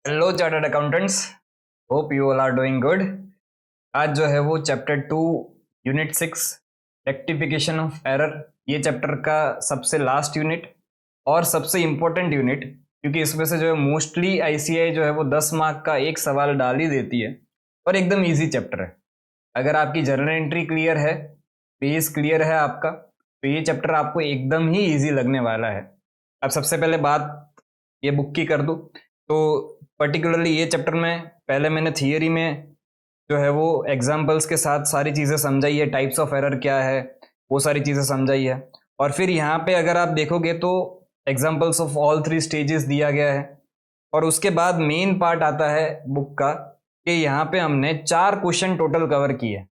Hello chartered accountants, hope you all are doing good. आज जो है वो chapter 2 unit 6 rectification of error, ये चैप्टर का सबसे लास्ट यूनिट और सबसे इम्पोर्टेंट यूनिट, क्योंकि इसमें से जो है मोस्टली आईसीआई जो है वो 10 मार्क का एक सवाल डाल ही देती है और एकदम इजी चैप्टर है। अगर आपकी जर्नल एंट्री क्लियर है, पेज क्लियर है आपका, तो ये चैप्टर आपको एकदम ही इजी लगने वाला है। अब सबसे पहले बात ये बुक की कर दूँ तो पर्टिकुलरली ये चैप्टर में पहले मैंने थियरी में जो है वो एग्जाम्पल्स के साथ सारी चीज़ें समझाई है, टाइप्स ऑफ एरर क्या है वो सारी चीज़ें समझाई है। और फिर यहाँ पे अगर आप देखोगे तो एग्जाम्पल्स ऑफ ऑल 3 स्टेजेस दिया गया है। और उसके बाद मेन पार्ट आता है बुक का कि यहाँ पे हमने 4 क्वेश्चन टोटल कवर किए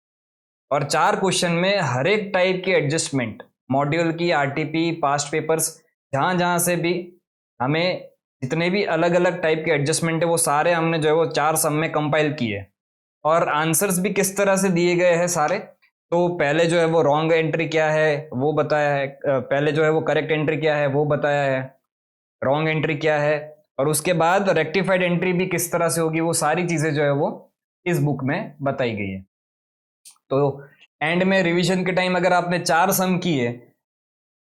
और 4 क्वेश्चन में हर एक टाइप की एडजस्टमेंट, मॉड्यूल की, आरटीपी, पास्ट पेपर्स, जहाँ जहाँ से भी हमें जितने भी अलग अलग टाइप के एडजस्टमेंट है वो सारे हमने जो है वो 4 सम में कंपाइल किए। और आंसर्स भी किस तरह से दिए गए हैं सारे, तो पहले जो है वो रॉन्ग एंट्री क्या है वो बताया है, पहले जो है वो करेक्ट एंट्री क्या है वो बताया है, रॉन्ग एंट्री क्या है, और उसके बाद रेक्टिफाइड एंट्री भी किस तरह से होगी, वो सारी चीजें जो है वो इस बुक में बताई गई है। तो एंड में रिवीजन के टाइम अगर आपने 4 सम किए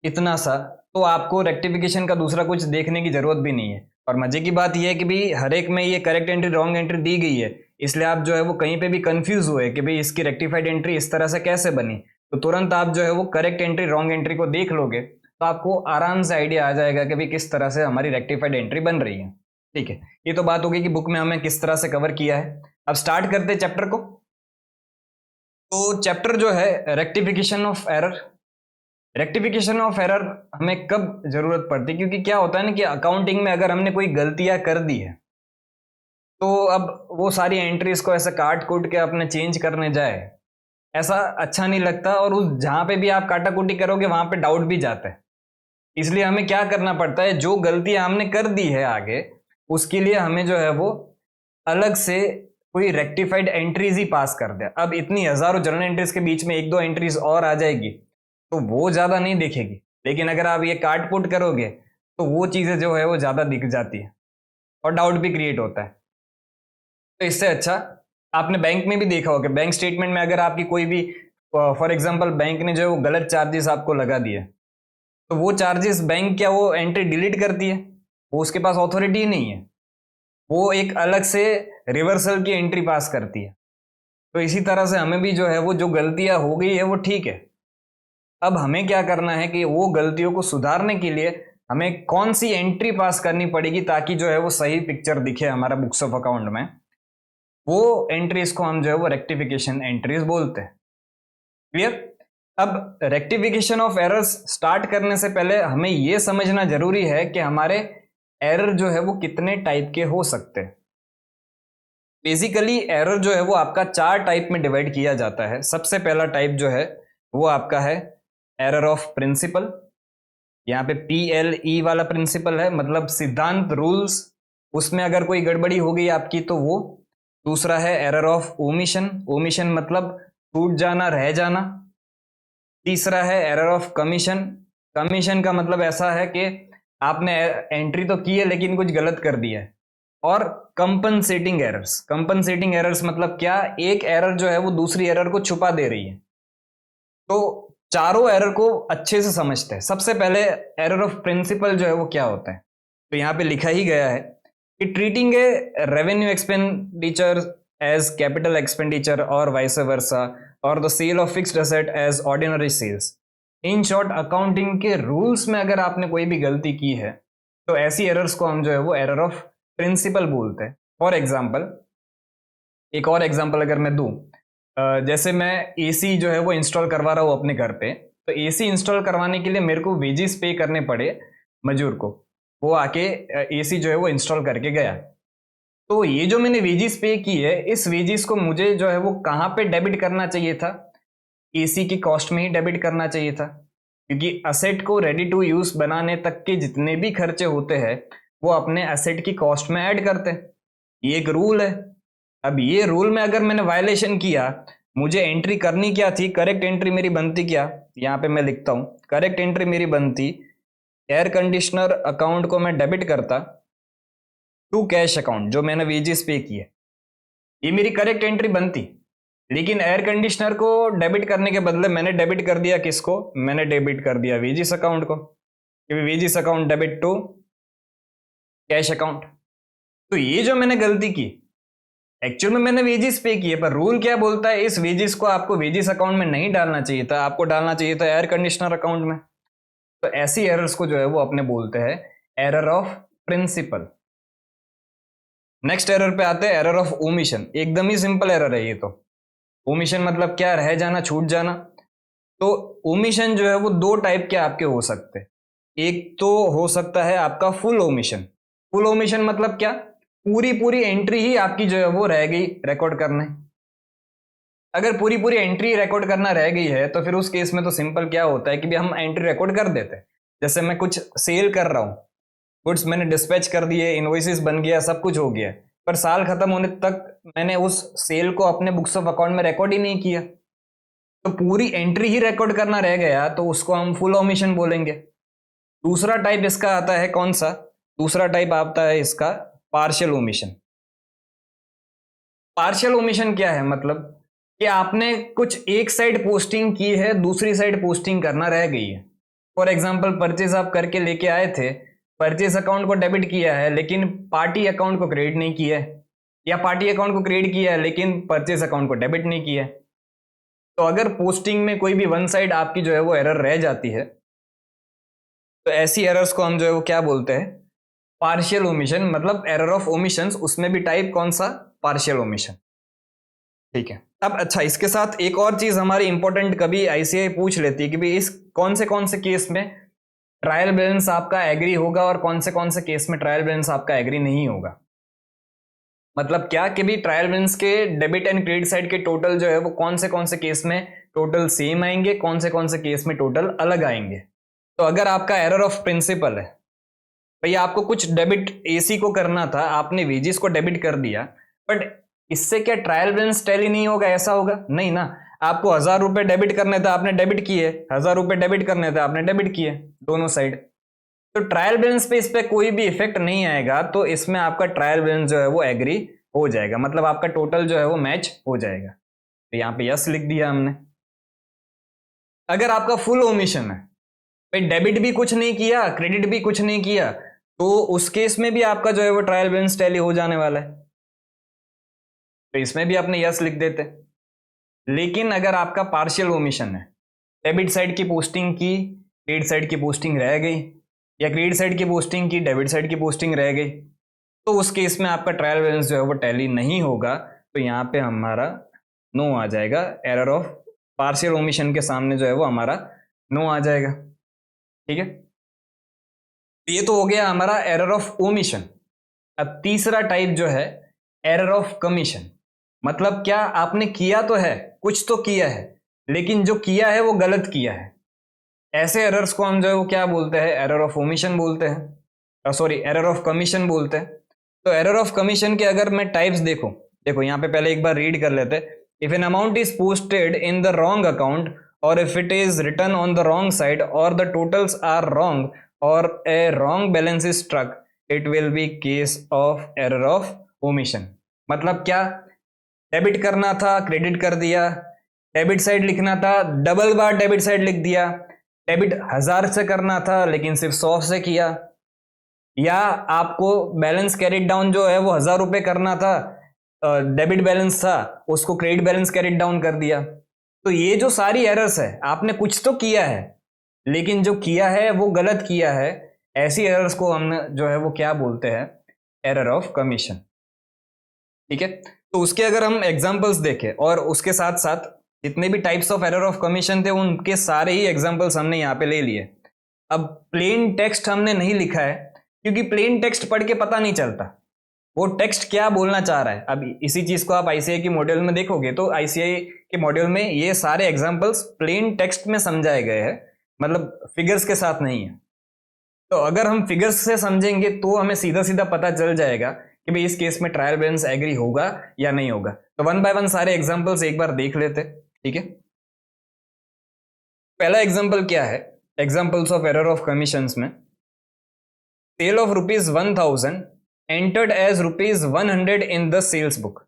इतना सा, तो आपको रेक्टिफिकेशन का दूसरा कुछ देखने की जरूरत भी नहीं है। और मजे की बात यह है कि भाई हर एक में ये करेक्ट एंट्री रॉन्ग एंट्री दी गई है, इसलिए आप जो है वो कहीं पे भी कंफ्यूज हुए कि भाई इसकी रेक्टिफाइड एंट्री इस तरह से कैसे बनी, तो तुरंत आप जो है वो करेक्ट एंट्री रॉन्ग एंट्री को देख लोगे तो आपको आराम से आइडिया आ जाएगा कि भाई किस तरह से हमारी रेक्टिफाइड एंट्री बन रही है। ठीक है, ये तो बात होगी कि बुक में हमें किस तरह से कवर किया है। अब स्टार्ट करते हैं चैप्टर को। तो चैप्टर जो है rectification of error, rectification of error हमें कब जरूरत पड़ती है, क्योंकि क्या होता है ना कि अकाउंटिंग में अगर हमने कोई गलतियां कर दी है तो अब वो सारी एंट्रीज को ऐसे काट कूट के अपने चेंज करने जाए, ऐसा अच्छा नहीं लगता। और उस जहां पे भी आप काटा कुटी करोगे वहां पे डाउट भी जाता है। इसलिए हमें क्या करना पड़ता है, जो गलतियां हमने कर दी है आगे, उसके लिए हमें जो है वो अलग से कोई रेक्टिफाइड एंट्रीज ही पास कर दे। अब इतनी हजारों जर्नल एंट्रीज के बीच में एक दो एंट्रीज और आ जाएगी तो वो ज्यादा नहीं दिखेगी, लेकिन अगर आप ये काट पुट करोगे तो वो चीजें जो है वो ज्यादा दिख जाती है और डाउट भी क्रिएट होता है। तो इससे अच्छा, आपने बैंक में भी देखा होगा, बैंक स्टेटमेंट में अगर आपकी कोई भी, फॉर एग्जांपल बैंक ने जो है वो गलत चार्जेस आपको लगा दिए, तो वो चार्जेस बैंक क्या वो एंट्री डिलीट करती है? वो उसके पास अथॉरिटी ही नहीं है, वो एक अलग से रिवर्सल की एंट्री पास करती है। तो इसी तरह से हमें भी जो है वो जो गलतियां हो गई है वो ठीक है, अब हमें क्या करना है कि वो गलतियों को सुधारने के लिए हमें कौन सी एंट्री पास करनी पड़ेगी ताकि जो है वो सही पिक्चर दिखे हमारा बुक्स ऑफ अकाउंट में, वो एंट्रीज को हम जो है वो रेक्टिफिकेशन एंट्रीज बोलते हैं। क्लियर? अब रेक्टिफिकेशन ऑफ एरर्स स्टार्ट करने से पहले हमें यह समझना जरूरी है कि हमारे एरर जो है वो कितने टाइप के हो सकते हैं। बेसिकली एरर जो है वो आपका 4 टाइप में डिवाइड किया जाता है। सबसे पहला टाइप जो है वो आपका है एरर ऑफ प्रिंसिपल। यहाँ पे PLE वाला प्रिंसिपल है, मतलब सिद्धांत, रूल्स, उसमें अगर कोई गड़बड़ी हो गई आपकी तो वो। दूसरा है एरर ऑफ ओमिशन, ओमिशन मतलब छूट जाना, रह जाना। तीसरा है एरर ऑफ कमीशन, कमीशन का मतलब ऐसा है कि आपने एंट्री तो की है लेकिन कुछ गलत कर दिया है। और कंपनसेटिंग एरर्स, कंपनसेटिंग एरर्स मतलब क्या, एक एरर जो है वो दूसरी एरर को छुपा दे रही है। तो चारों एरर को अच्छे से समझते हैं। सबसे पहले एरर ऑफ प्रिंसिपल जो है वो क्या होता है, तो यहां पे लिखा ही गया है कि treating a revenue expenditure as capital expenditure और वाइस वर्सा, और the sale of fixed asset as ordinary sales. In short, accounting के रूल्स में अगर आपने कोई भी गलती की है तो ऐसी एरर्स को हम जो है वो एरर ऑफ प्रिंसिपल बोलते हैं। फॉर एग्जाम्पल, एक और एग्जाम्पल अगर मैं दूं, जैसे मैं एसी जो है वो इंस्टॉल करवा रहा हूँ अपने घर पे, तो एसी इंस्टॉल करवाने के लिए मेरे को वेजेस पे करने पड़े मजदूर को, वो आके एसी जो है वो इंस्टॉल करके गया। तो ये जो मैंने वेजेस पे की है, इस वेजेस को मुझे जो है वो कहाँ पे डेबिट करना चाहिए था, एसी की कॉस्ट में ही डेबिट करना चाहिए था, क्योंकि असेट को रेडी टू यूज बनाने तक के जितने भी खर्चे होते हैं वो अपने असेट की कॉस्ट में ऐड करते हैं। ये एक रूल है। अब ये रूल में अगर मैंने वायलेशन किया, मुझे एंट्री करनी क्या थी, करेक्ट एंट्री मेरी बनती क्या, यहाँ पे मैं लिखता हूं, करेक्ट एंट्री मेरी बनती, एयर कंडीशनर अकाउंट को मैं डेबिट करता टू कैश अकाउंट, जो मैंने वेजेस पे किए, ये मेरी करेक्ट एंट्री बनती। लेकिन एयर कंडीशनर को डेबिट करने के बदले मैंने डेबिट कर दिया किसको, मैंने डेबिट कर दिया वेजिस अकाउंट को, क्योंकि wages account debit to cash account. तो ये जो मैंने गलती की, एक्चुअल में मैंने वेजिस पे किए, पर रूल क्या बोलता है, इस वेजिस को आपको वेजिस अकाउंट में नहीं डालना चाहिए था, आपको डालना चाहिए था एयर कंडीशनर अकाउंट में। तो ऐसी एरर्स को जो है वो अपने बोलते हैं error of principle. Next error पे आते हैं, एरर ऑफ ओमिशन। एकदम ही सिंपल एरर है ये तो। ओमिशन मतलब क्या, रह जाना, छूट जाना। तो ओमिशन जो है वो दो टाइप के आपके हो सकते हैं। एक तो हो सकता है आपका फुल ओमिशन। फुल ओमिशन मतलब क्या, पूरी पूरी एंट्री ही आपकी जो है वो रह गई रिकॉर्ड करने। अगर पूरी पूरी एंट्री रिकॉर्ड करना रह गई है तो फिर उस केस में तो सिंपल क्या होता है कि भी हम एंट्री रिकॉर्ड कर देते हैं। जैसे मैं कुछ सेल कर रहा हूं, गुड्स मैंने डिस्पैच कर दिए, इनवॉइसेस बन गया, सब कुछ हो गया, पर साल खत्म होने तक मैंने उस सेल को अपने बुक्स ऑफ अकाउंट में रिकॉर्ड ही नहीं किया, तो पूरी एंट्री ही रिकॉर्ड करना रह गया, तो उसको हम फुल ओमिशन बोलेंगे। दूसरा टाइप इसका आता है कौन सा, दूसरा टाइप आता है इसका पार्शियल ओमिशन। पार्शियल ओमिशन क्या है, मतलब कि आपने कुछ एक साइड पोस्टिंग की है, दूसरी साइड पोस्टिंग करना रह गई है। फॉर एग्जाम्पल, परचेज आप करके लेके आए थे, परचेज अकाउंट को डेबिट किया है लेकिन पार्टी अकाउंट को क्रेडिट नहीं किया है, या पार्टी अकाउंट को क्रेडिट किया है लेकिन परचेज अकाउंट को डेबिट नहीं किया है। तो अगर पोस्टिंग में कोई भी वन साइड आपकी जो है वो एरर रह जाती है, तो ऐसी एरर्स को हम जो है वो क्या बोलते हैं, पार्शियल ओमिशन। मतलब एरर ऑफ ओमिशंस, उसमें भी टाइप कौन सा, पार्शियल ओमिशन। ठीक है। अब अच्छा, इसके साथ एक और चीज हमारी इंपॉर्टेंट कभी आईसीआई पूछ लेती है कि भाई इस कौन से केस में ट्रायल बैलेंस आपका एग्री होगा और कौन से केस में ट्रायल बैलेंस आपका एग्री नहीं होगा। मतलब क्या कि भी ट्रायल बैलेंस के डेबिट एंड क्रेडिट साइड के टोटल जो है वो कौन से केस में टोटल सेम आएंगे, कौन से केस में टोटल अलग आएंगे। तो अगर आपका एरर ऑफ प्रिंसिपल है, भैया आपको कुछ डेबिट एसी को करना था, आपने वेजिस को डेबिट कर दिया, बट इससे क्या ट्रायल बैलेंस टैली नहीं होगा, ऐसा होगा नहीं ना। आपको 1000 रुपए डेबिट करने थे, आपने डेबिट किए, 1000 रुपए डेबिट करने थे, आपने डेबिट किए, दोनों साइड। तो ट्रायल बैलेंस पे इस पे कोई भी इफेक्ट नहीं आएगा, तो इसमें आपका ट्रायल बैलेंस जो है वो एग्री हो जाएगा, मतलब आपका टोटल जो है वो मैच हो जाएगा। तो यहाँ पे यस लिख दिया हमने। अगर आपका फुल ओमिशन है, भाई डेबिट भी कुछ नहीं किया, क्रेडिट भी कुछ नहीं किया, तो उस केस में भी आपका जो है वो ट्रायल बैलेंस टैली हो जाने वाला है, तो इसमें भी आपने यस लिख देते। लेकिन अगर आपका पार्शियल ओमिशन है, डेबिट साइड की पोस्टिंग की, क्रेडिट साइड की पोस्टिंग रह गई, या क्रेडिट साइड की पोस्टिंग की, डेबिट साइड की पोस्टिंग रह गई, तो उस केस में आपका ट्रायल बैलेंस जो है वो टैली नहीं होगा। तो यहाँ पे हमारा नो आ जाएगा, एरर ऑफ पार्शियल ओमिशन के सामने जो है वो हमारा नो आ जाएगा। ठीक है, ये तो हो गया हमारा एरर ऑफ ओमिशन। अब तीसरा टाइप जो है एरर ऑफ कमीशन। मतलब क्या, आपने किया तो है, कुछ तो किया है, लेकिन जो किया है वो गलत किया है। ऐसे एरर्स को हम जो है वो क्या बोलते हैं, एरर ऑफ ओमिशन बोलते हैं, सॉरी एरर ऑफ कमीशन बोलते हैं। तो एरर ऑफ कमीशन के अगर मैं टाइप्स देखो, देखो यहाँ पे पहले एक बार रीड कर लेते हैं। If an amount is posted in the wrong account, और if it is written on the wrong side, और द टोटल्स आर रॉन्ग, और a wrong balance is struck, it will be case of error of omission. मतलब क्या, debit करना था, credit कर दिया, debit side लिखना था, डबल बार डेबिट साइड लिख दिया, डेबिट 1000 से करना था लेकिन सिर्फ 100 से किया, या आपको बैलेंस कैरिड डाउन जो है वो 1000 रुपए करना था, डेबिट बैलेंस था, उसको क्रेडिट बैलेंस कैरिड डाउन कर दिया। तो ये जो सारी एरर्स है, आपने कुछ तो किया है लेकिन जो किया है वो गलत किया है। ऐसी एरर्स को हम जो है वो क्या बोलते हैं, एरर ऑफ कमीशन। ठीक है, तो उसके अगर हम एग्जांपल्स देखें, और उसके साथ साथ जितने भी types of error of commission थे उनके सारे ही एग्जांपल्स हमने यहाँ पे ले लिए। अब प्लेन टेक्स्ट हमने नहीं लिखा है, क्योंकि प्लेन टेक्स्ट पढ़ के पता नहीं चलता वो टेक्स्ट क्या बोलना चाह रहा है। अब इसी चीज को आप आईसीआई के मॉड्यूल में देखोगे तो आईसीआई के मॉड्यूल में ये सारे एग्जांपल्स प्लेन टेक्स्ट में समझाए गए हैं, मतलब फिगर्स के साथ नहीं है। तो अगर हम फिगर्स से समझेंगे तो हमें सीधा सीधा पता चल जाएगा कि भाई इस केस में ट्रायल बैलेंस एग्री होगा या नहीं होगा। तो वन बाय वन सारे एग्जांपल्स एक बार देख लेते। ठीक है, पहला एग्जांपल क्या है, examples of error of commissions में, sale of ₹1000 entered as ₹100 in the sales book.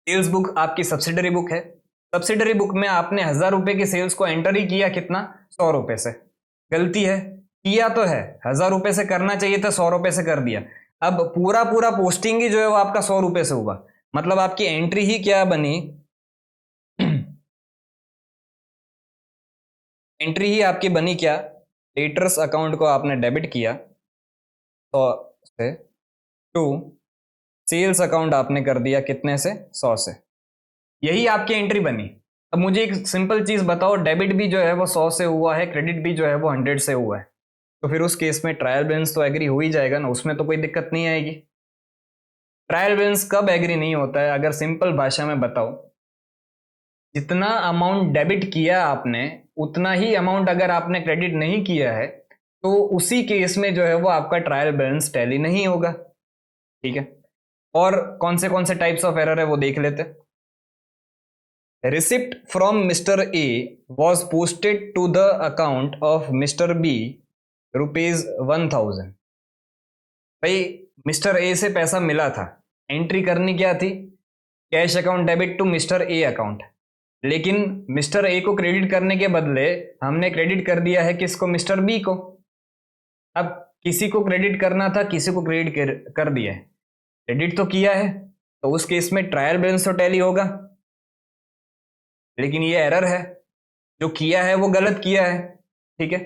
Sales book आपकी सब्सिडरी बुक है, सब्सिडरी बुक में आपने ₹1000 की सेल्स को एंटर ही किया कितना, ₹100 से। गलती है, किया तो है, ₹1000 से करना चाहिए था, ₹100 से कर दिया। अब पूरा पूरा पोस्टिंग ही जो है वो आपका ₹100 से हुआ, मतलब आपकी एंट्री ही क्या बनी एंट्री ही आपकी बनी क्या, डेटर्स अकाउंट को आपने डेबिट किया 100 से, टू सेल्स अकाउंट आपने कर दिया कितने से, 100 से। यही आपकी एंट्री बनी। अब मुझे एक सिंपल चीज बताओ, डेबिट भी जो है वो 100 से हुआ है, क्रेडिट भी जो है वो 100 से हुआ है, तो फिर उस केस में ट्रायल बैलेंस तो एग्री हो ही जाएगा ना, उसमें तो कोई दिक्कत नहीं आएगी। ट्रायल बैलेंस कब एग्री नहीं होता है, अगर सिंपल भाषा में बताओ, जितना अमाउंट डेबिट किया आपने उतना ही अमाउंट अगर आपने क्रेडिट नहीं किया है, तो उसी केस में जो है वो आपका ट्रायल बैलेंस टैली नहीं होगा। ठीक है, और कौन से टाइप्स ऑफ एरर है वो देख लेते हैं। Receipt from Mr. A was posted to the account of Mr. B ₹1000। भाई मिस्टर ए से पैसा मिला था, एंट्री करनी क्या थी, cash account debit to mister A account, लेकिन मिस्टर ए को क्रेडिट करने के बदले हमने क्रेडिट कर दिया है किसको, मिस्टर बी को। अब किसी को क्रेडिट करना था, किसी को क्रेडिट कर दिया है, क्रेडिट तो किया है, तो उस केस में ट्रायल बैलेंस तो टैली होगा, लेकिन ये एरर है, जो किया है वो गलत किया है। ठीक है,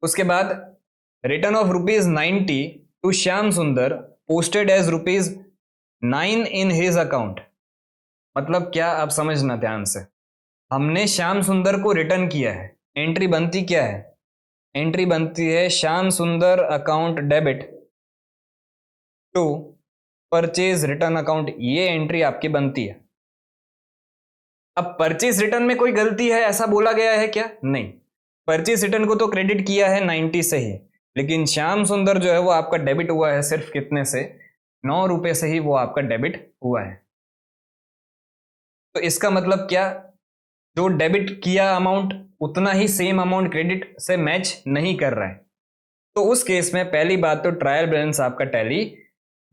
उसके बाद return of ₹90 to Shyam Sundar posted as ₹9 in his account. मतलब क्या, आप समझना ध्यान से, हमने श्याम सुंदर को रिटर्न किया है, एंट्री बनती क्या है, एंट्री बनती है Shyam Sundar account debit to purchase return account, ये एंट्री आपकी बनती है। अब परचेज रिटर्न में कोई गलती है ऐसा बोला गया है क्या, नहीं, परचेज रिटर्न को तो क्रेडिट किया है 90 से ही, लेकिन श्याम सुंदर जो है वो आपका डेबिट हुआ है सिर्फ कितने से, ₹9 से ही वो आपका डेबिट हुआ है। तो इसका मतलब क्या, जो डेबिट किया अमाउंट उतना ही सेम अमाउंट क्रेडिट से मैच नहीं कर रहा है, तो उस केस में पहली बात तो ट्रायल बैलेंस आपका टैली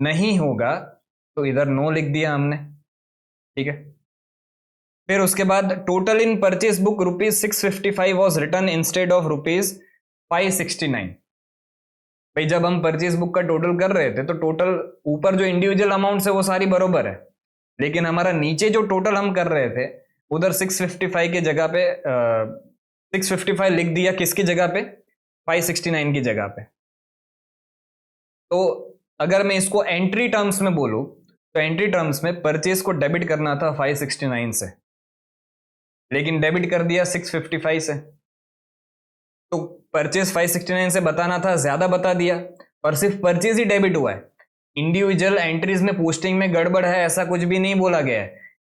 नहीं होगा, तो इधर नो लिख दिया हमने। ठीक है, फिर उसके बाद total in purchase book ₹655 was return instead of ₹569। भाई जब हम परचेज बुक का टोटल कर रहे थे तो टोटल ऊपर जो इंडिविजुअल अमाउंट है वो सारी बरोबर है, लेकिन हमारा नीचे जो टोटल हम कर रहे थे उधर 655 के जगह पे 655 लिख दिया, किसकी जगह पे, 569 की जगह पे। तो अगर मैं इसको एंट्री टर्म्स में बोलूं, तो एंट्री टर्म्स में परचेज को डेबिट करना था 569 से, लेकिन डेबिट कर दिया 655 से, तो परचेज 569 से बताना था, ज्यादा बता दिया, और सिर्फ परचेज ही डेबिट हुआ है। इंडिविजुअल एंट्रीज में पोस्टिंग में गड़बड़ है ऐसा कुछ भी नहीं बोला गया है,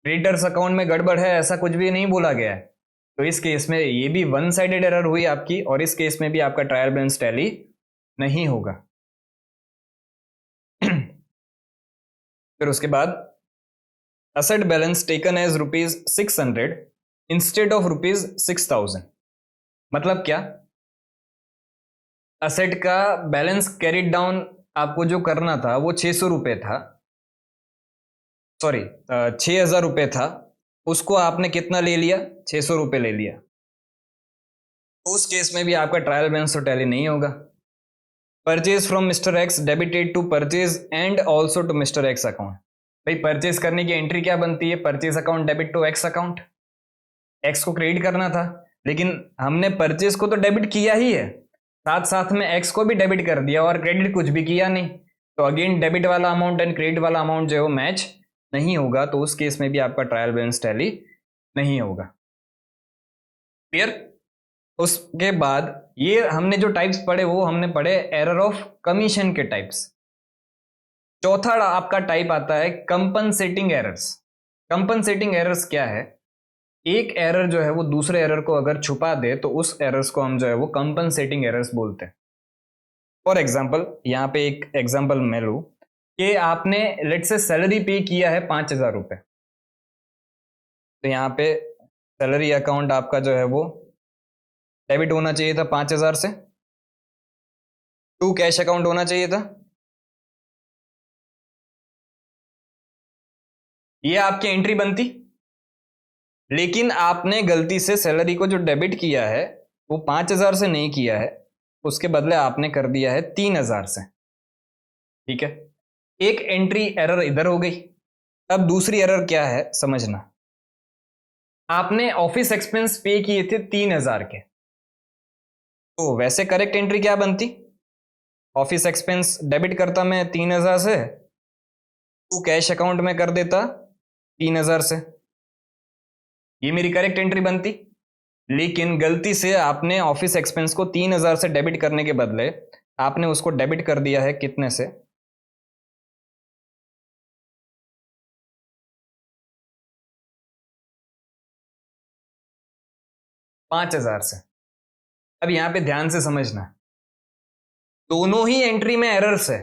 क्रेडिटर्स अकाउंट में गड़बड़ है ऐसा कुछ भी नहीं बोला गया है, तो इस केस में ये भी वन साइडेड एरर हुई आपकी, और इस केस में भी आपका ट्रायल बैलेंस टैली नहीं होगा। फिर उसके बाद asset balance taken as ₹600 instead of ₹6000। मतलब क्या, असेट का बैलेंस कैरिड डाउन आपको जो करना था वो ₹600 था, सॉरी ₹6000 था, उसको आपने कितना ले लिया, ₹600 ले लिया, तो उस केस में भी आपका ट्रायल बैलेंस तो टैली नहीं होगा। Purchase from mister X debited to purchase and also to mister X account. भाई परचेज करने की एंट्री क्या बनती है, purchase account debit to X account, X को क्रेडिट करना था, लेकिन हमने परचेज को तो डेबिट किया ही है, साथ साथ में एक्स को भी डेबिट कर दिया और क्रेडिट कुछ भी किया नहीं, तो अगेन डेबिट वाला अमाउंट एंड क्रेडिट वाला अमाउंट जो है वो मैच नहीं होगा, तो उस केस में भी आपका ट्रायल बैलेंस टैली नहीं होगा। क्लियर। उसके बाद ये हमने जो टाइप्स पढ़े वो हमने पढ़े एरर ऑफ कमीशन के टाइप्स। चौथा आपका टाइप आता है कंपनसेटिंग एरर्स। कंपनसेटिंग एरर्स क्या है, एक एरर जो है वो दूसरे एरर को अगर छुपा दे तो उस एरर्स को हम जो है वो कंपनसेटिंग एरर्स बोलते हैं। फॉर एग्जाम्पल, यहाँ पे एक एग्जाम्पल मैं लूं कि आपने लेट से सैलरी पे किया है ₹5000, तो यहाँ पे सैलरी अकाउंट आपका जो है वो डेबिट होना चाहिए था 5000 से, टू कैश अकाउंट होना चाहिए था। ये आपकी एंट्री बनती, लेकिन आपने गलती से सैलरी को जो डेबिट किया है वो 5,000 से नहीं किया है, उसके बदले आपने कर दिया है 3,000 से। ठीक है, एक एंट्री एरर इधर हो गई। अब दूसरी एरर क्या है समझना, आपने ऑफिस एक्सपेंस पे किए थे 3,000 के, तो वैसे करेक्ट एंट्री क्या बनती, ऑफिस एक्सपेंस डेबिट करता मैं 3,000 से, तू कैश अकाउंट में कर देता 3,000 से, ये मेरी करेक्ट एंट्री बनती। लेकिन गलती से आपने ऑफिस एक्सपेंस को 3,000 से डेबिट करने के बदले आपने उसको डेबिट कर दिया है कितने से, 5,000 से। अब यहां पे ध्यान से समझना, दोनों ही एंट्री में एरर्स है,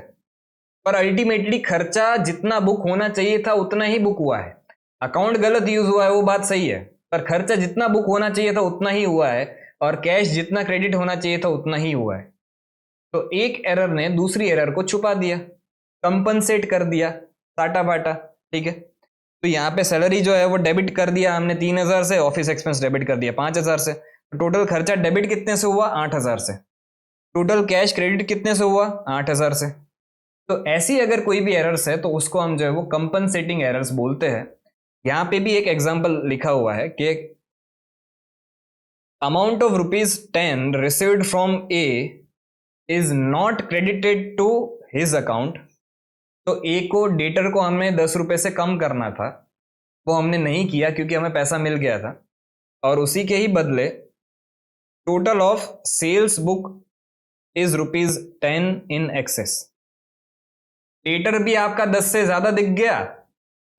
पर अल्टीमेटली खर्चा जितना बुक होना चाहिए था उतना ही बुक हुआ है। अकाउंट गलत यूज हुआ है वो बात सही है, पर खर्चा जितना बुक होना चाहिए था उतना ही हुआ है, और कैश जितना क्रेडिट होना चाहिए था उतना ही हुआ है। तो एक एरर ने दूसरी एरर को छुपा दिया, कंपनसेट कर दिया, साटा बाटा। ठीक है, तो यहाँ पे सैलरी जो है वो डेबिट कर दिया हमने 3,000 से, ऑफिस एक्सपेंस डेबिट कर दिया 5,000 से। टोटल खर्चा डेबिट कितने से हुआ, 8,000 से। टोटल कैश क्रेडिट कितने से हुआ, 8,000 से। तो ऐसी अगर कोई भी एरर्स है तो उसको हम जो है वो कंपनसेटिंग एरर्स बोलते हैं। यहां पे भी एक एग्जांपल लिखा हुआ है कि amount of ₹10 received from A is not credited to his account. तो ए को, डेटर को हमें 10 रुपए से कम करना था, वो हमने नहीं किया क्योंकि हमें पैसा मिल गया था, और उसी के ही बदले total of sales book is ₹10 in excess. Debtor भी आपका 10 से ज्यादा दिख गया,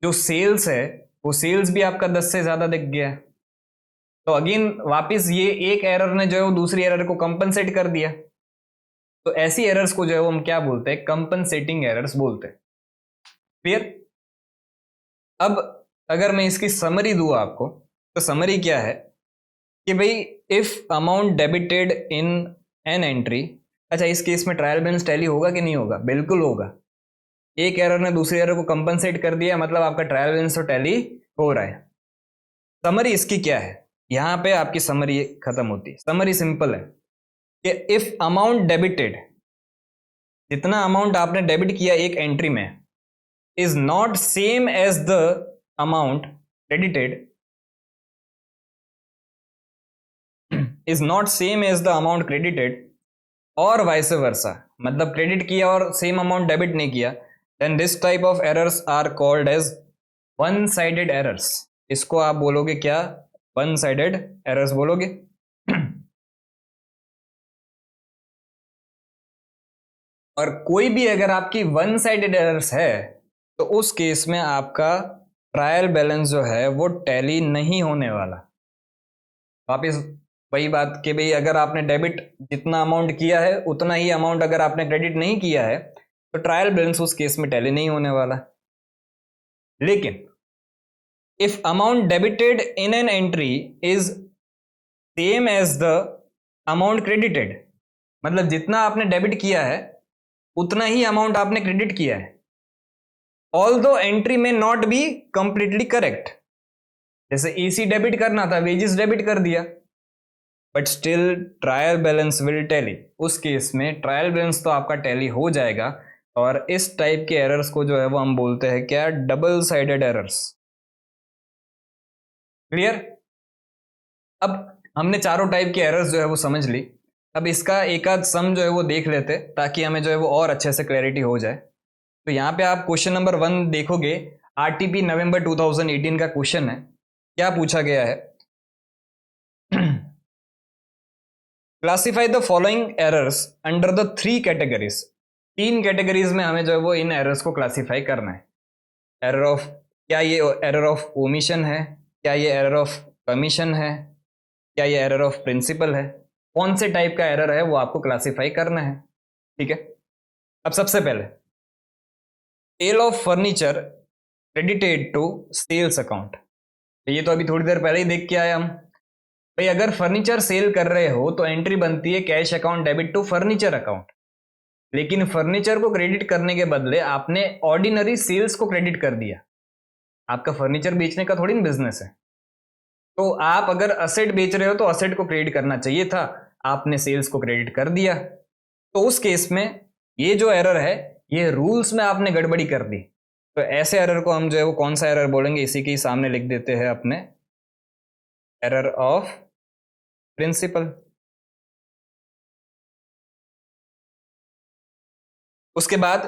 जो सेल्स है वो सेल्स भी आपका 10 से ज्यादा दिख गया। तो अगेन वापस ये एक एरर ने जो है वो दूसरी एरर को कंपनसेट कर दिया। तो ऐसी एरर्स को जो है वो हम क्या बोलते हैं, कंपनसेटिंग एरर्स बोलते हैं। क्लियर? अब अगर मैं इसकी समरी दूं आपको, तो समरी क्या है कि भाई if amount debited in an entry, अच्छा इस केस में ट्रायल बैलेंस टैली होगा कि नहीं होगा, बिल्कुल होगा। एक एरर ने दूसरी एरर को कंपनसेट कर दिया, मतलब आपका ट्रायल बैलेंस तो टैली हो रहा है। समरी इसकी क्या है, यहां पे आपकी समरी खत्म होती है। समरी सिंपल है कि इफ अमाउंट डेबिटेड, जितना अमाउंट आपने डेबिट किया एक एंट्री में, is not same as the amount credited, is not same as the amount credited, और वाइस वर्सा, मतलब क्रेडिट किया और सेम अमाउंट डेबिट नहीं किया, then this type of errors are called as one sided errors. इसको आप बोलोगे क्या, वन साइडेड एरर्स बोलोगे। और कोई भी अगर आपकी वन साइडेड एरर्स है तो उस केस में आपका ट्रायल बैलेंस जो है वो टैली नहीं होने वाला। वापिस वही बात कि भाई अगर आपने डेबिट जितना अमाउंट किया है उतना ही अमाउंट अगर आपने क्रेडिट नहीं किया है तो ट्रायल बैलेंस उस केस में टैली नहीं होने वाला। लेकिन if amount debited in an entry is same as the amount credited, मतलब जितना आपने डेबिट किया है उतना ही अमाउंट आपने क्रेडिट किया है, ऑल्दो एंट्री में नॉट बी कंप्लीटली करेक्ट। जैसे एसी डेबिट करना था, वेजेस डेबिट कर दिया, but still trial balance will tally. उस केस में ट्रायल बैलेंस तो आपका टैली हो जाएगा। और इस टाइप के एरर्स को जो है वो हम बोलते हैं क्या, डबल साइडेड एरर्स। क्लियर? अब हमने चारों टाइप के एरर्स जो है वो समझ ली। अब इसका एक आध सम जो है वो देख लेते ताकि हमें जो है वो और अच्छे से क्लैरिटी हो जाए। तो यहाँ पे आप क्वेश्चन नंबर 1 देखोगे, आरटीपी नवंबर 2018 का क्वेश्चन है। क्या पूछा गया है, classify the following errors under the 3 categories. 3 categories में हमें जो है वो इन एरर्स को क्लासिफाई करना है। एरर ऑफ, क्या ये एरर ऑफ ओमिशन है, क्या ये एरर ऑफ कमीशन है, क्या ये एरर ऑफ प्रिंसिपल है, कौन से टाइप का एरर है वो आपको क्लासिफाई करना है। ठीक है, अब सबसे पहले sale of furniture credited to sales account. ये तो अभी थोड़ी देर पहले ही देख के आए हम। भाई अगर फर्नीचर सेल कर रहे हो तो एंट्री बनती है cash account debit to furniture account. लेकिन फर्नीचर को क्रेडिट करने के बदले आपने ऑर्डिनरी सेल्स को क्रेडिट कर दिया। आपका फर्नीचर बेचने का थोड़ी ना बिजनेस है। तो आप अगर असेट बेच रहे हो तो असेट को क्रेडिट करना चाहिए था, आपने सेल्स को क्रेडिट कर दिया। तो उस केस में ये जो एरर है, ये रूल्स में आपने गड़बड़ी कर दी। तो ऐसे एरर को हम जो है वो कौन सा एरर बोलेंगे, इसी के सामने लिख देते हैं अपने, एरर ऑफ प्रिंसिपल। उसके बाद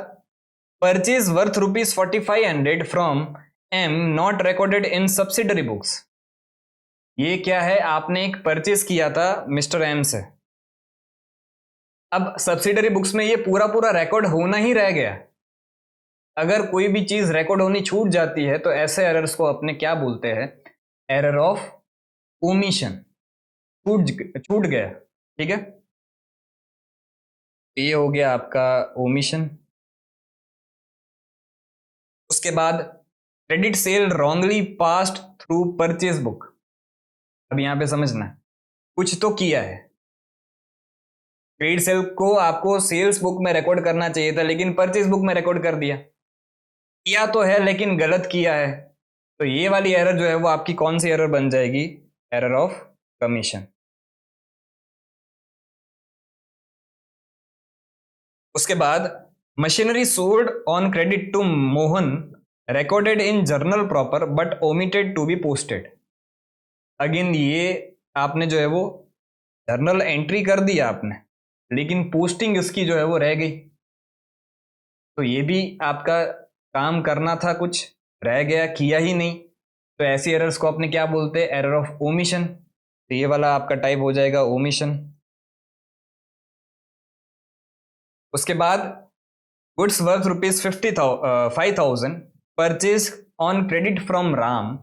purchase worth ₹4500 from M not recorded in subsidiary books. ये क्या है, आपने एक परचेज किया था मिस्टर एम से, अब सब्सिडरी बुक्स में ये पूरा पूरा रिकॉर्ड होना ही रह गया। अगर कोई भी चीज रिकॉर्ड होनी छूट जाती है तो ऐसे एरर्स को अपने क्या बोलते हैं, एरर ऑफ ओमिशन। छूट छूट गया, ठीक है। ये हो गया आपका ओमिशन। उसके बाद credit sale wrongly passed through purchase book. अब यहां पे समझना, कुछ तो किया है, क्रेडिट सेल को आपको सेल्स बुक में रिकॉर्ड करना चाहिए था लेकिन परचेज बुक में रिकॉर्ड कर दिया। किया तो है लेकिन गलत किया है। तो ये वाली एरर जो है वो आपकी कौन सी एरर बन जाएगी, एरर ऑफ कमीशन। उसके बाद machinery sold on credit to Mohan recorded in journal proper but omitted to be posted. Again ये आपने जो है वो जर्नल एंट्री कर दिया आपने, लेकिन पोस्टिंग इसकी जो है वो रह गई। तो ये भी आपका काम करना था, कुछ रह गया, किया ही नहीं। तो ऐसी एरर्स को अपने क्या बोलते हैं, एरर ऑफ ओमिशन। तो ये वाला आपका टाइप हो जाएगा ओमिशन। उसके बाद goods worth ₹50,000 purchase on credit from Ram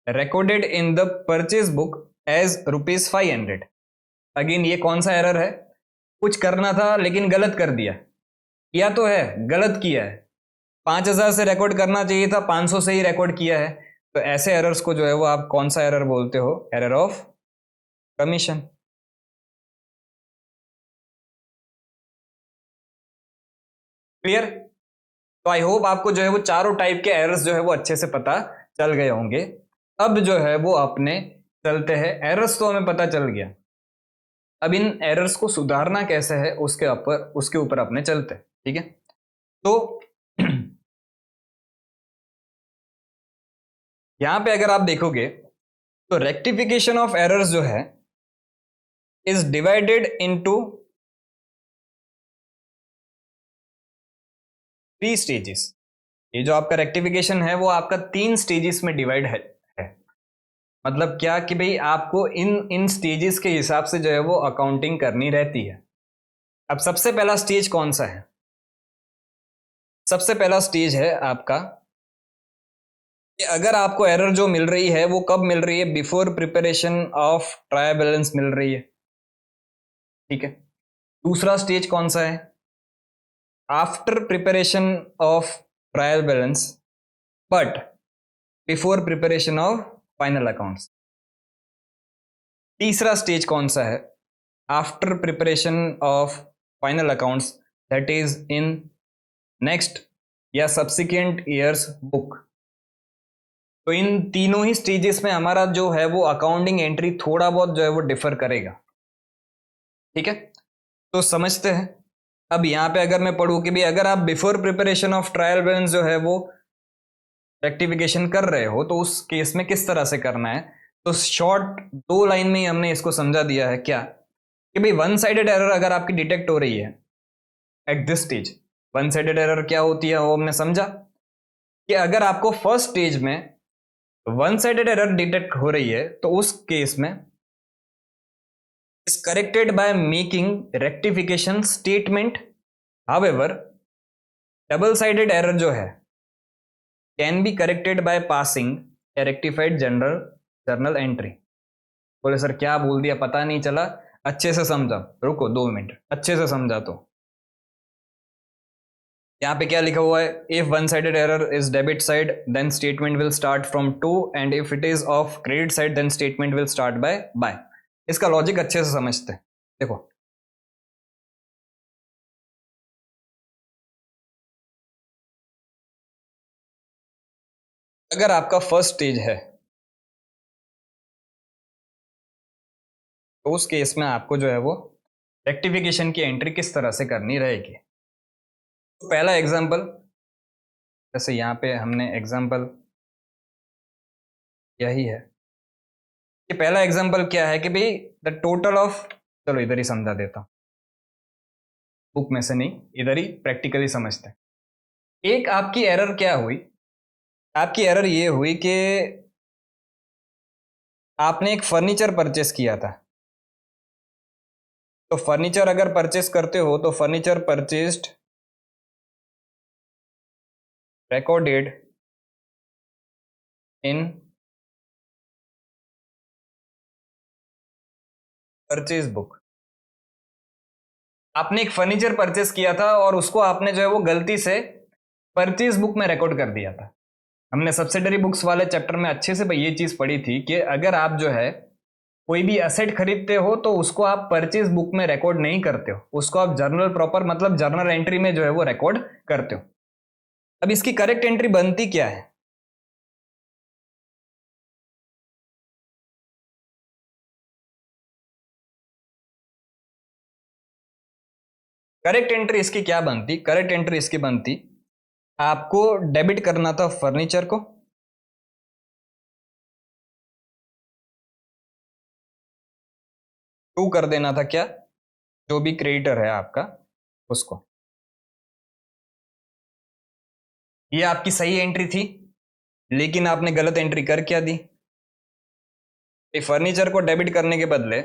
recorded in the purchase book as ₹500। Again ये कौन सा एरर है, कुछ करना था लेकिन गलत कर दिया। किया तो है, गलत किया है। 5,000 से रिकॉर्ड करना चाहिए था, 500 से ही रिकॉर्ड किया है। तो ऐसे एरर्स को जो है वो आप कौन सा एरर बोलते हो, एरर ऑफ कमीशन। क्लियर। तो आई होप आपको जो है वो चारों टाइप के एरर्स जो है वो अच्छे से पता चल गए होंगे। अब जो है वो अपने चलते हैं, एरर्स तो हमें पता चल गया, अब इन एरर्स को सुधारना कैसे है उसके ऊपर अपने चलते हैं, ठीक है। तो यहां पे अगर आप देखोगे तो रेक्टिफिकेशन ऑफ एरर्स जो है इज डिवाइडेड इनटू 3 स्टेजेस। ये जो आपका रेक्टिफिकेशन है वो आपका 3 स्टेजेस में डिवाइड है। मतलब क्या कि भाई आपको इन इन स्टेजेस के हिसाब से जो है वो अकाउंटिंग करनी रहती है। अब सबसे पहला स्टेज कौन सा है, सबसे पहला स्टेज है आपका कि अगर आपको एरर जो मिल रही है वो कब मिल रही है, before preparation of trial balance मिल रही है, ठीक है। दूसरा स्टेज कौन सा है, after preparation of trial balance but before preparation of final accounts. तीसरा स्टेज कौन सा है, after preparation of final accounts that is in next या सब्सिक्वेंट ईयर्स बुक। तो इन तीनों ही स्टेजेस में हमारा जो है वो अकाउंटिंग एंट्री थोड़ा बहुत जो है वो डिफर करेगा, ठीक है। तो समझते हैं। अब यहां पे अगर मैं पढ़ूं कि भी अगर आप before preparation of trial balance जो है वो रेक्टिफिकेशन कर रहे हो तो उस केस में किस तरह से करना है, तो शॉर्ट 2 लाइन में ही हमने इसको समझा दिया है क्या, कि भाई वन साइडेड एरर अगर आपकी डिटेक्ट हो रही है at this stage, one sided error क्या होती है वो हमने समझा कि अगर आपको फर्स्ट स्टेज में वन साइडेड एरर डिटेक्ट हो रही है तो उस केस में is corrected by making rectification statement. However double sided error जो है can be corrected by passing A rectified journal entry. बोले सर क्या बोल दिया, पता नहीं चला, अच्छे से समझा, रुको 2 मिनट अच्छे से समझा। तो यहाँ पे क्या लिखा हुआ है, if one sided error is debit side then statement will start from to and if it is of credit side then statement will start by. इसका लॉजिक अच्छे से समझते हैं। देखो अगर आपका फर्स्ट स्टेज है तो उस केस में आपको जो है वो रेक्टिफिकेशन की एंट्री किस तरह से करनी रहेगी। तो पहला एग्जांपल, जैसे यहाँ पे हमने एग्जांपल यही है कि पहला एग्जांपल क्या है कि भाई द टोटल ऑफ, चलो इधर ही समझा देता हूँ, बुक में से नहीं, इधर ही प्रैक्टिकली समझते हैं। एक आपकी एरर क्या हुई, आपकी एरर ये हुई कि आपने एक फर्नीचर परचेस किया था। तो फर्नीचर अगर परचेस करते हो तो furniture purchased recorded in purchase book. आपने एक फर्नीचर परचेस किया था और उसको आपने जो है वो गलती से परचेज बुक में रिकॉर्ड कर दिया था। हमने सब्सिडरी बुक्स वाले चैप्टर में अच्छे से ये चीज पढ़ी थी कि अगर आप जो है कोई भी असेट खरीदते हो तो उसको आप परचेज बुक में रिकॉर्ड नहीं करते हो, उसको आप जर्नल प्रॉपर मतलब जर्नल एंट्री में जो है वो रिकॉर्ड करते हो। अब इसकी करेक्ट एंट्री बनती क्या है? करेक्ट एंट्री इसकी क्या बनती? करेक्ट एंट्री इसकी बनती, आपको डेबिट करना था फर्नीचर को, टू कर देना था क्या, जो भी क्रेडिटर है आपका उसको। ये आपकी सही एंट्री थी, लेकिन आपने गलत एंट्री कर क्या दी? फर्नीचर को डेबिट करने के बदले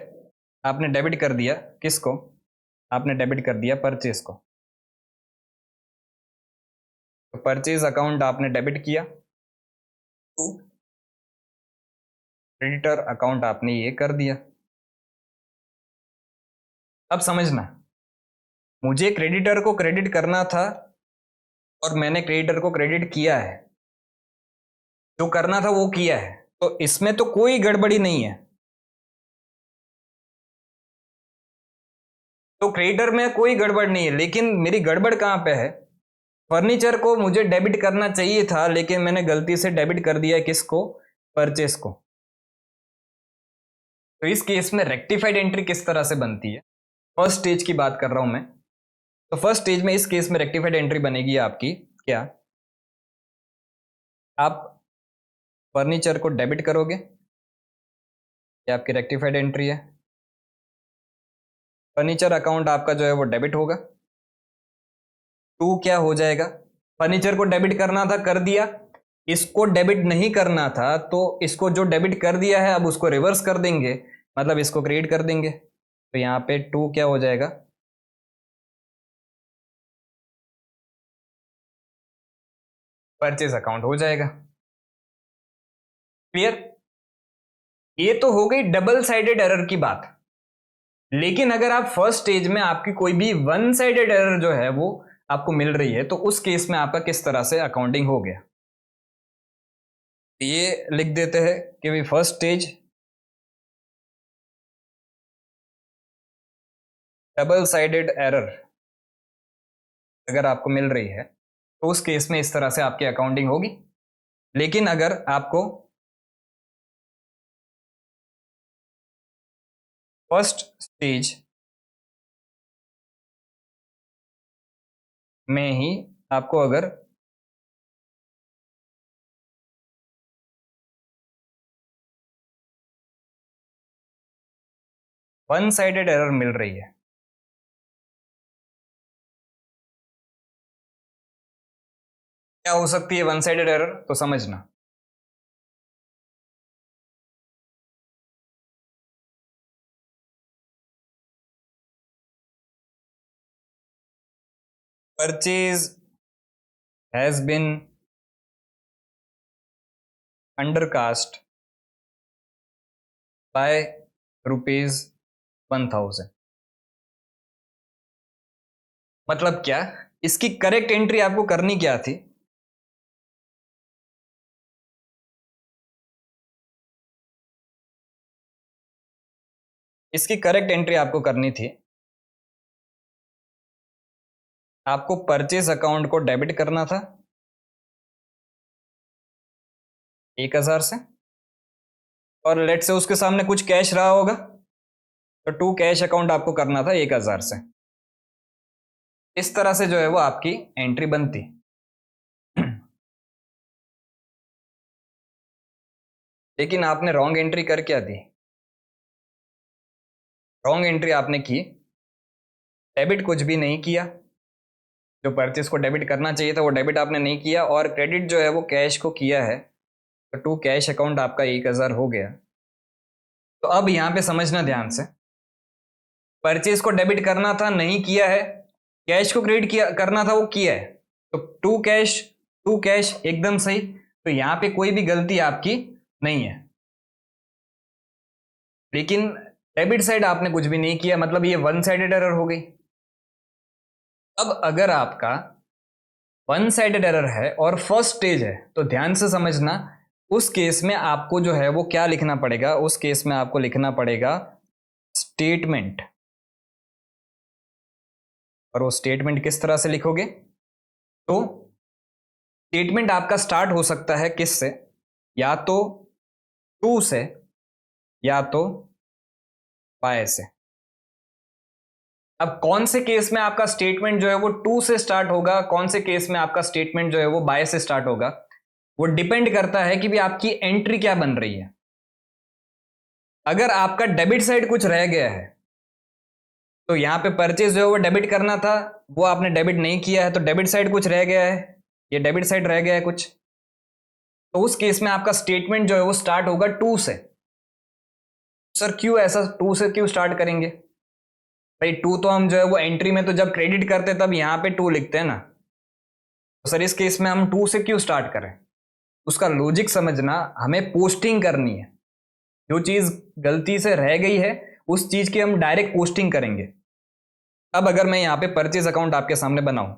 आपने डेबिट कर दिया किसको? आपने डेबिट कर दिया परचेज को। तो परचेज अकाउंट आपने डेबिट किया, टू क्रेडिटर अकाउंट आपने ये कर दिया। अब समझना, मुझे क्रेडिटर को क्रेडिट करना था और मैंने क्रेडिटर को क्रेडिट किया है, जो करना था वो किया है, तो इसमें तो कोई गड़बड़ी नहीं है। तो क्रेडिटर में कोई गड़बड़ नहीं है, लेकिन मेरी गड़बड़ कहां पे है? फर्नीचर को मुझे डेबिट करना चाहिए था लेकिन मैंने गलती से डेबिट कर दिया किसको? परचेस को। तो इस केस में रेक्टिफाइड एंट्री किस तरह से बनती है? फर्स्ट स्टेज की बात कर रहा हूं मैं। तो फर्स्ट स्टेज में इस केस में रेक्टिफाइड एंट्री बनेगी आपकी क्या? आप फर्नीचर को डेबिट करोगे, ये आपकी रेक्टिफाइड एंट्री है। फर्नीचर अकाउंट आपका जो है वो डेबिट होगा। टू क्या हो जाएगा? फर्नीचर को डेबिट करना था, कर दिया। इसको डेबिट नहीं करना था तो इसको जो डेबिट कर दिया है अब उसको रिवर्स कर देंगे, मतलब इसको क्रिएट कर देंगे। तो यहाँ पे टू क्या हो जाएगा? परचेज अकाउंट हो जाएगा। क्लियर? ये तो हो गई डबल साइडेड एरर की बात। लेकिन अगर आप फर्स्ट स्टेज में आपकी कोई भी वन साइडेड एरर जो है वो आपको मिल रही है तो उस केस में आपका किस तरह से अकाउंटिंग हो गया? ये लिख देते हैं कि भाई first stage double sided error अगर आपको मिल रही है तो उस केस में इस तरह से आपकी अकाउंटिंग होगी। लेकिन अगर आपको फर्स्ट स्टेज में ही आपको अगर वन साइडेड एरर मिल रही है, क्या हो सकती है वन साइडेड एरर? तो समझना, purchase has been undercast bye ₹1000। मतलब क्या? इसकी करेक्ट एंट्री आपको करनी क्या थी? इसकी करेक्ट एंट्री आपको करनी थी, आपको परचेज अकाउंट को डेबिट करना था 1000 से, और लेट से उसके सामने कुछ कैश रहा होगा, तो टू कैश अकाउंट आपको करना था 1000 से। इस तरह से जो है वो आपकी एंट्री बनती। लेकिन आपने रॉन्ग एंट्री कर क्या दी? रॉन्ग एंट्री आपने की, डेबिट कुछ भी नहीं किया, जो परचेस को डेबिट करना चाहिए था वो डेबिट आपने नहीं किया, और क्रेडिट जो है वो कैश को किया है, तो टू कैश अकाउंट आपका 1000 हो गया। तो अब यहाँ पे समझना ध्यान से, परचेज को डेबिट करना था नहीं किया है, कैश को क्रेडिट किया करना था वो किया है, तो टू कैश एकदम सही। तो यहाँ पे कोई भी गलती आपकी नहीं है। लेकिन डेबिट साइड आपने कुछ भी नहीं किया, मतलब ये वन साइडेड एरर हो गई। अब अगर आपका वन साइडेड एरर है और फर्स्ट स्टेज है, तो ध्यान से समझना, उस केस में आपको जो है वो क्या लिखना पड़ेगा? उस केस में आपको लिखना पड़ेगा स्टेटमेंट। और वो स्टेटमेंट किस तरह से लिखोगे? तो स्टेटमेंट आपका स्टार्ट हो सकता है किस से? या तो टू से, या तो बाय से। अब कौन से केस में आपका स्टेटमेंट जो है वो टू से स्टार्ट होगा, कौन से केस में आपका स्टेटमेंट जो है वो बाय से स्टार्ट होगा, वो डिपेंड करता है कि भी आपकी एंट्री क्या बन रही है। अगर आपका डेबिट साइड कुछ रह गया है, तो यहां पे परचेज जो है वो डेबिट करना था, वो आपने डेबिट नहीं किया है, तो डेबिट साइड कुछ रह गया है, ये डेबिट साइड रह गया है कुछ, तो उस केस में आपका स्टेटमेंट जो है वो स्टार्ट होगा टू से। सर क्यों ऐसा, टू से क्यों स्टार्ट करेंगे? भाई टू तो हम जो है वो एंट्री में तो जब क्रेडिट करते तब यहां पे टू लिखते हैं ना, तो सर इस केस में हम टू से क्यों स्टार्ट करें? उसका लॉजिक समझना, हमें पोस्टिंग करनी है। जो चीज गलती से रह गई है उस चीज की हम डायरेक्ट पोस्टिंग करेंगे। अब अगर मैं यहां पे परचेज अकाउंट आपके सामने बनाऊं,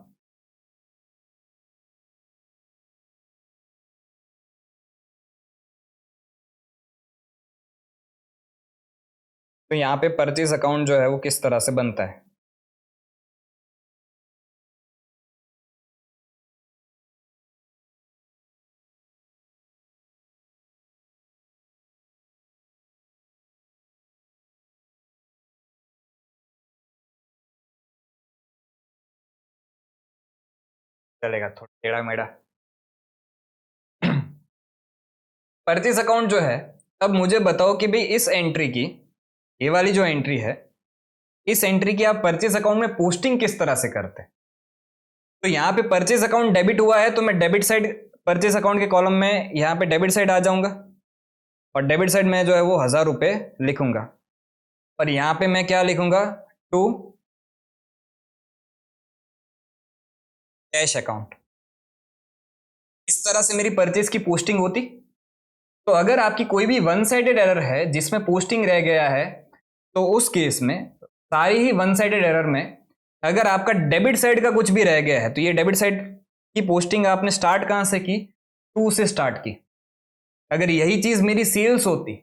तो यहां पे परचेज अकाउंट जो है वो किस तरह से बनता है? चलेगा थोड़ा टेढ़ा मेढ़ा। परचेज अकाउंट जो है, अब मुझे बताओ कि भाई इस एंट्री की, ये वाली जो एंट्री है, इस एंट्री की आप परचेज अकाउंट में पोस्टिंग किस तरह से करते हैं? तो यहाँ पे परचेज अकाउंट डेबिट हुआ है, तो मैं डेबिट साइड परचेज अकाउंट के कॉलम में यहाँ पे डेबिट साइड आ जाऊंगा, और डेबिट साइड में जो है वो 1000 रुपये लिखूंगा, और यहाँ पे मैं क्या लिखूंगा? To cash account. इस तरह से मेरी परचेज की पोस्टिंग होती। तो अगर आपकी कोई भी वन साइडेड एरर है जिसमें पोस्टिंग रह गया है, तो उस केस में, सारी ही वन साइडेड एरर में, अगर आपका डेबिट साइड का कुछ भी रह गया है, तो ये डेबिट साइड की पोस्टिंग आपने स्टार्ट कहां से की? टू से स्टार्ट की। अगर यही चीज मेरी सेल्स होती,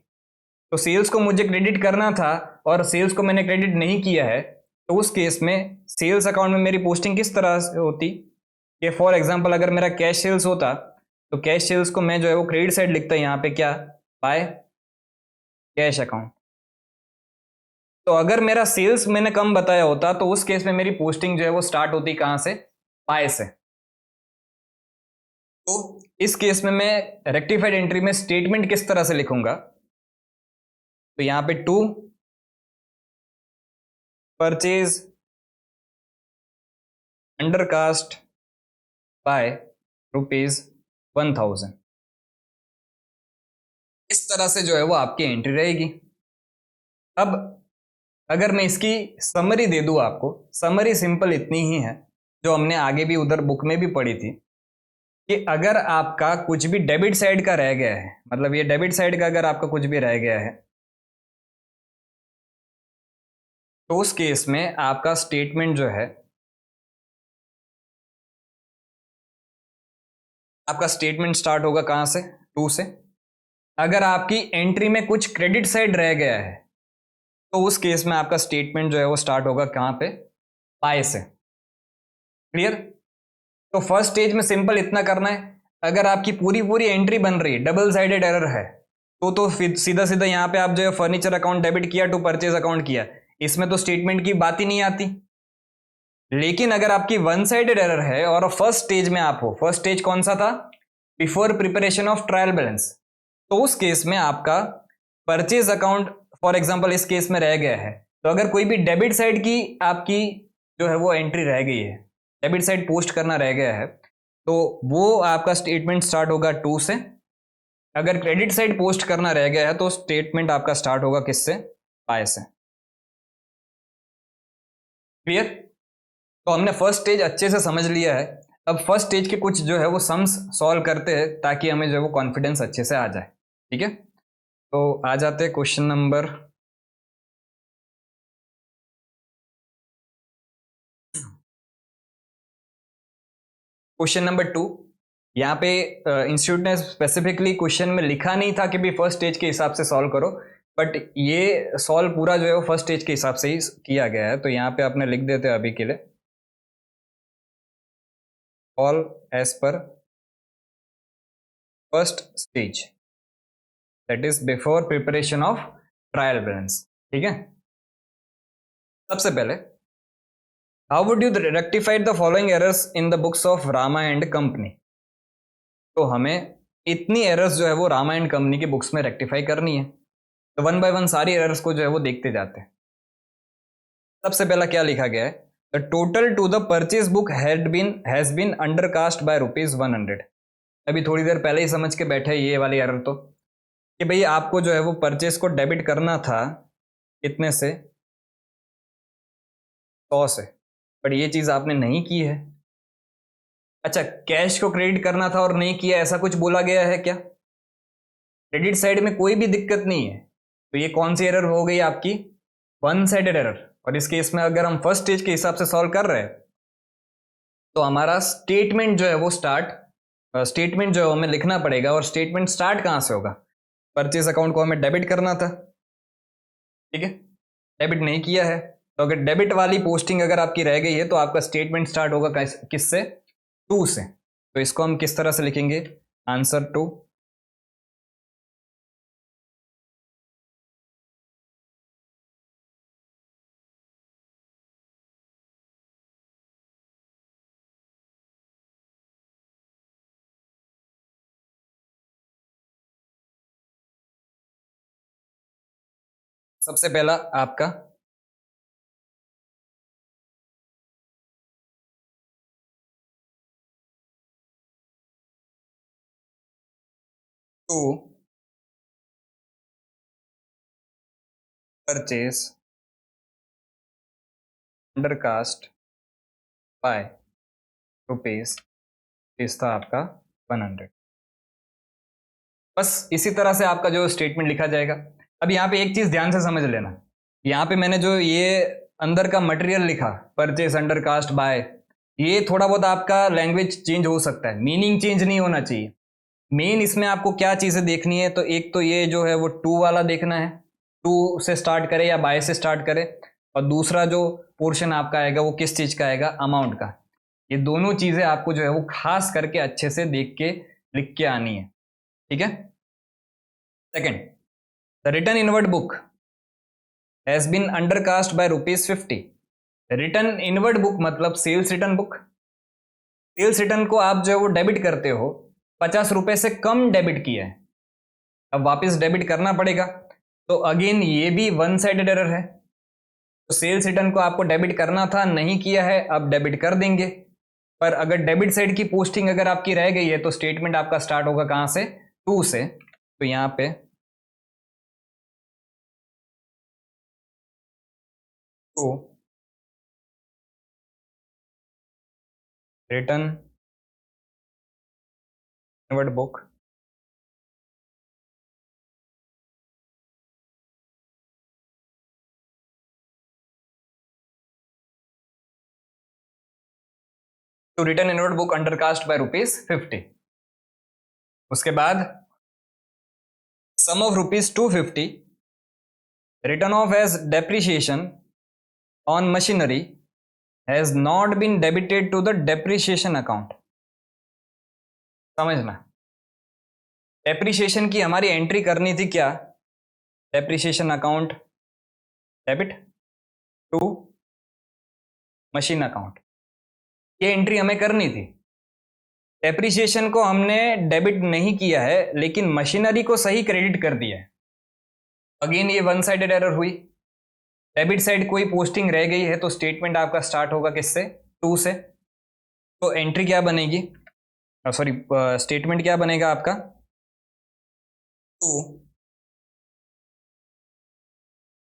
तो सेल्स को मुझे क्रेडिट करना था और सेल्स को मैंने क्रेडिट नहीं किया है, तो उस केस में सेल्स अकाउंट में मेरी पोस्टिंग किस तरह से होती? कि फॉर एग्जांपल अगर मेरा कैश सेल्स होता, तो कैश सेल्स को मैं जो है वो क्रेडिट साइड लिखता है यहाँ पे, क्या? By cash account. तो अगर मेरा सेल्स मैंने कम बताया होता, तो उस केस में मेरी पोस्टिंग जो है वो स्टार्ट होती कहां से? बाय से। तो इस केस में मैं रेक्टिफाइड एंट्री में स्टेटमेंट किस तरह से लिखूंगा? तो यहां पे to purchase under cast by ₹1000। इस तरह से जो है वो आपकी एंट्री रहेगी। अब अगर मैं इसकी समरी दे दूं आपको, समरी सिंपल इतनी ही है, जो हमने आगे भी उधर बुक में भी पढ़ी थी, कि अगर आपका कुछ भी डेबिट साइड का रह गया है, मतलब ये डेबिट साइड का अगर आपका कुछ भी रह गया है, तो उस केस में आपका स्टेटमेंट जो है, आपका स्टेटमेंट स्टार्ट होगा कहां से? टू से। अगर आपकी एंट्री में कुछ क्रेडिट साइड रह गया है, तो उस केस में आपका स्टेटमेंट जो है वो स्टार्ट होगा कहां पे? बाय से। क्लियर? तो फर्स्ट स्टेज में सिंपल इतना करना है, अगर आपकी पूरी पूरी एंट्री बन रही है, डबल साइडेड एरर है, तो सीधा सीधा यहाँ पे आप जो है फर्नीचर अकाउंट डेबिट किया टू परचेज अकाउंट किया, इसमें तो स्टेटमेंट की बात ही नहीं आती। लेकिन अगर आपकी वन साइडेड एरर है और फर्स्ट स्टेज में आप हो, फर्स्ट स्टेज कौन सा था, before preparation of trial balance, तो उस केस में आपका परचेज अकाउंट फॉर एग्जांपल इस केस में रह गया है, तो अगर कोई भी डेबिट साइड की आपकी जो है वो एंट्री रह गई है, डेबिट साइड पोस्ट करना रह गया है, तो वो आपका स्टेटमेंट स्टार्ट होगा 2 से। अगर क्रेडिट साइड पोस्ट करना रह गया है तो स्टेटमेंट आपका स्टार्ट होगा किससे, 5 से। क्लियर? तो हमने फर्स्ट स्टेज अच्छे से समझ लिया है। अब फर्स्ट स्टेज के कुछ जो है वो सम्स सॉल्व करते हैं ताकि हमें जो है वो कॉन्फिडेंस अच्छे से आ जाए। ठीक है, तो आ जाते हैं क्वेश्चन नंबर क्वेश्चन नंबर 2। यहाँ पे इंस्टीट्यूट ने स्पेसिफिकली क्वेश्चन में लिखा नहीं था कि भी फर्स्ट स्टेज के हिसाब से सॉल्व करो, बट ये सॉल्व पूरा जो है वो फर्स्ट स्टेज के हिसाब से ही किया गया है। तो यहाँ पे आपने लिख देते हैं अभी के लिए, all as per first stage, that is before preparation of trial balance. ठीक है, सबसे पहले how would you rectify the following errors in the books of Rama and company. तो हमें इतनी एरर्स जो है वो रामा एंड कंपनी की बुक्स में रेक्टिफाई करनी है, तो वन बाय वन सारी एरर्स को जो है वो देखते जाते हैं। सबसे पहला क्या लिखा गया है, the total to the purchase book has been undercast by ₹100। अभी थोड़ी देर पहले ही समझ के बैठे ये वाली एरर, तो कि भाई आपको जो है वो परचेज को डेबिट करना था कितने से, 100 से, बट ये चीज आपने नहीं की है। अच्छा, कैश को क्रेडिट करना था और नहीं किया, ऐसा कुछ बोला गया है क्या? क्रेडिट साइड में कोई भी दिक्कत नहीं है, तो ये कौन सी एरर हो गई आपकी, वन साइडेड एरर। और इस केस में अगर हम फर्स्ट स्टेज के हिसाब से सॉल्व कर रहे हैं तो हमारा स्टेटमेंट जो है वो स्टेटमेंट जो है हमें लिखना पड़ेगा, और स्टेटमेंट स्टार्ट कहां से होगा, परचेज अकाउंट को हमें डेबिट करना था, ठीक है, डेबिट नहीं किया है, तो अगर डेबिट वाली पोस्टिंग अगर आपकी रह गई है तो आपका स्टेटमेंट स्टार्ट होगा किससे, 2 से। तो इसको हम किस तरह से लिखेंगे, आंसर 2। सबसे पहला आपका to purchase undercast by rupees इस था आपका 100। बस इसी तरह से आपका जो स्टेटमेंट लिखा जाएगा। अब यहाँ पे एक चीज ध्यान से समझ लेना, यहाँ पे मैंने जो ये अंदर का मटेरियल लिखा परचेज अंडरकास्ट बाय, ये थोड़ा बहुत आपका लैंग्वेज चेंज हो सकता है, मीनिंग चेंज नहीं होना चाहिए। मेन इसमें आपको क्या चीजें देखनी है, तो एक तो ये जो है वो 2 वाला देखना है, 2 से स्टार्ट करे या बाय से स्टार्ट करे, और दूसरा जो पोर्शन आपका आएगा वो किस चीज का आएगा, अमाउंट का। ये दोनों चीजें आपको जो है वो खास करके अच्छे से देख के लिख के आनी है। ठीक है, second, the return inward book has been undercast by ₹50। Return inward book मतलब sales return book. Sales return को आप जो है वो डेबिट करते हो, ₹50 से कम डेबिट किया है, अब वापस डेबिट करना पड़ेगा, तो अगेन ये भी वन साइडेड एरर है। तो सेल्स रिटर्न को आपको डेबिट करना था, नहीं किया है, अब डेबिट कर देंगे। पर अगर डेबिट साइड की पोस्टिंग अगर आपकी रह गई है तो स्टेटमेंट आपका स्टार्ट होगा कहां से, 2 से। तो यहां पे to return inward book to return inward book undercast by ₹50। उसके बाद sum of ₹250 written off as depreciation on machinery has not been debited to the depreciation account. समझना, डेप्रिसिएशन की हमारी एंट्री करनी थी क्या, depreciation account debit to machine account, ये entry हमें करनी थी। डेप्रिसिएशन को हमने डेबिट नहीं किया है लेकिन मशीनरी को सही क्रेडिट कर दिया है। अगेन ये वन साइडेड एरर हुई, डेबिट साइड कोई पोस्टिंग रह गई है तो स्टेटमेंट आपका स्टार्ट होगा किससे, टू से। तो एंट्री क्या बनेगी, सॉरी स्टेटमेंट क्या बनेगा आपका, to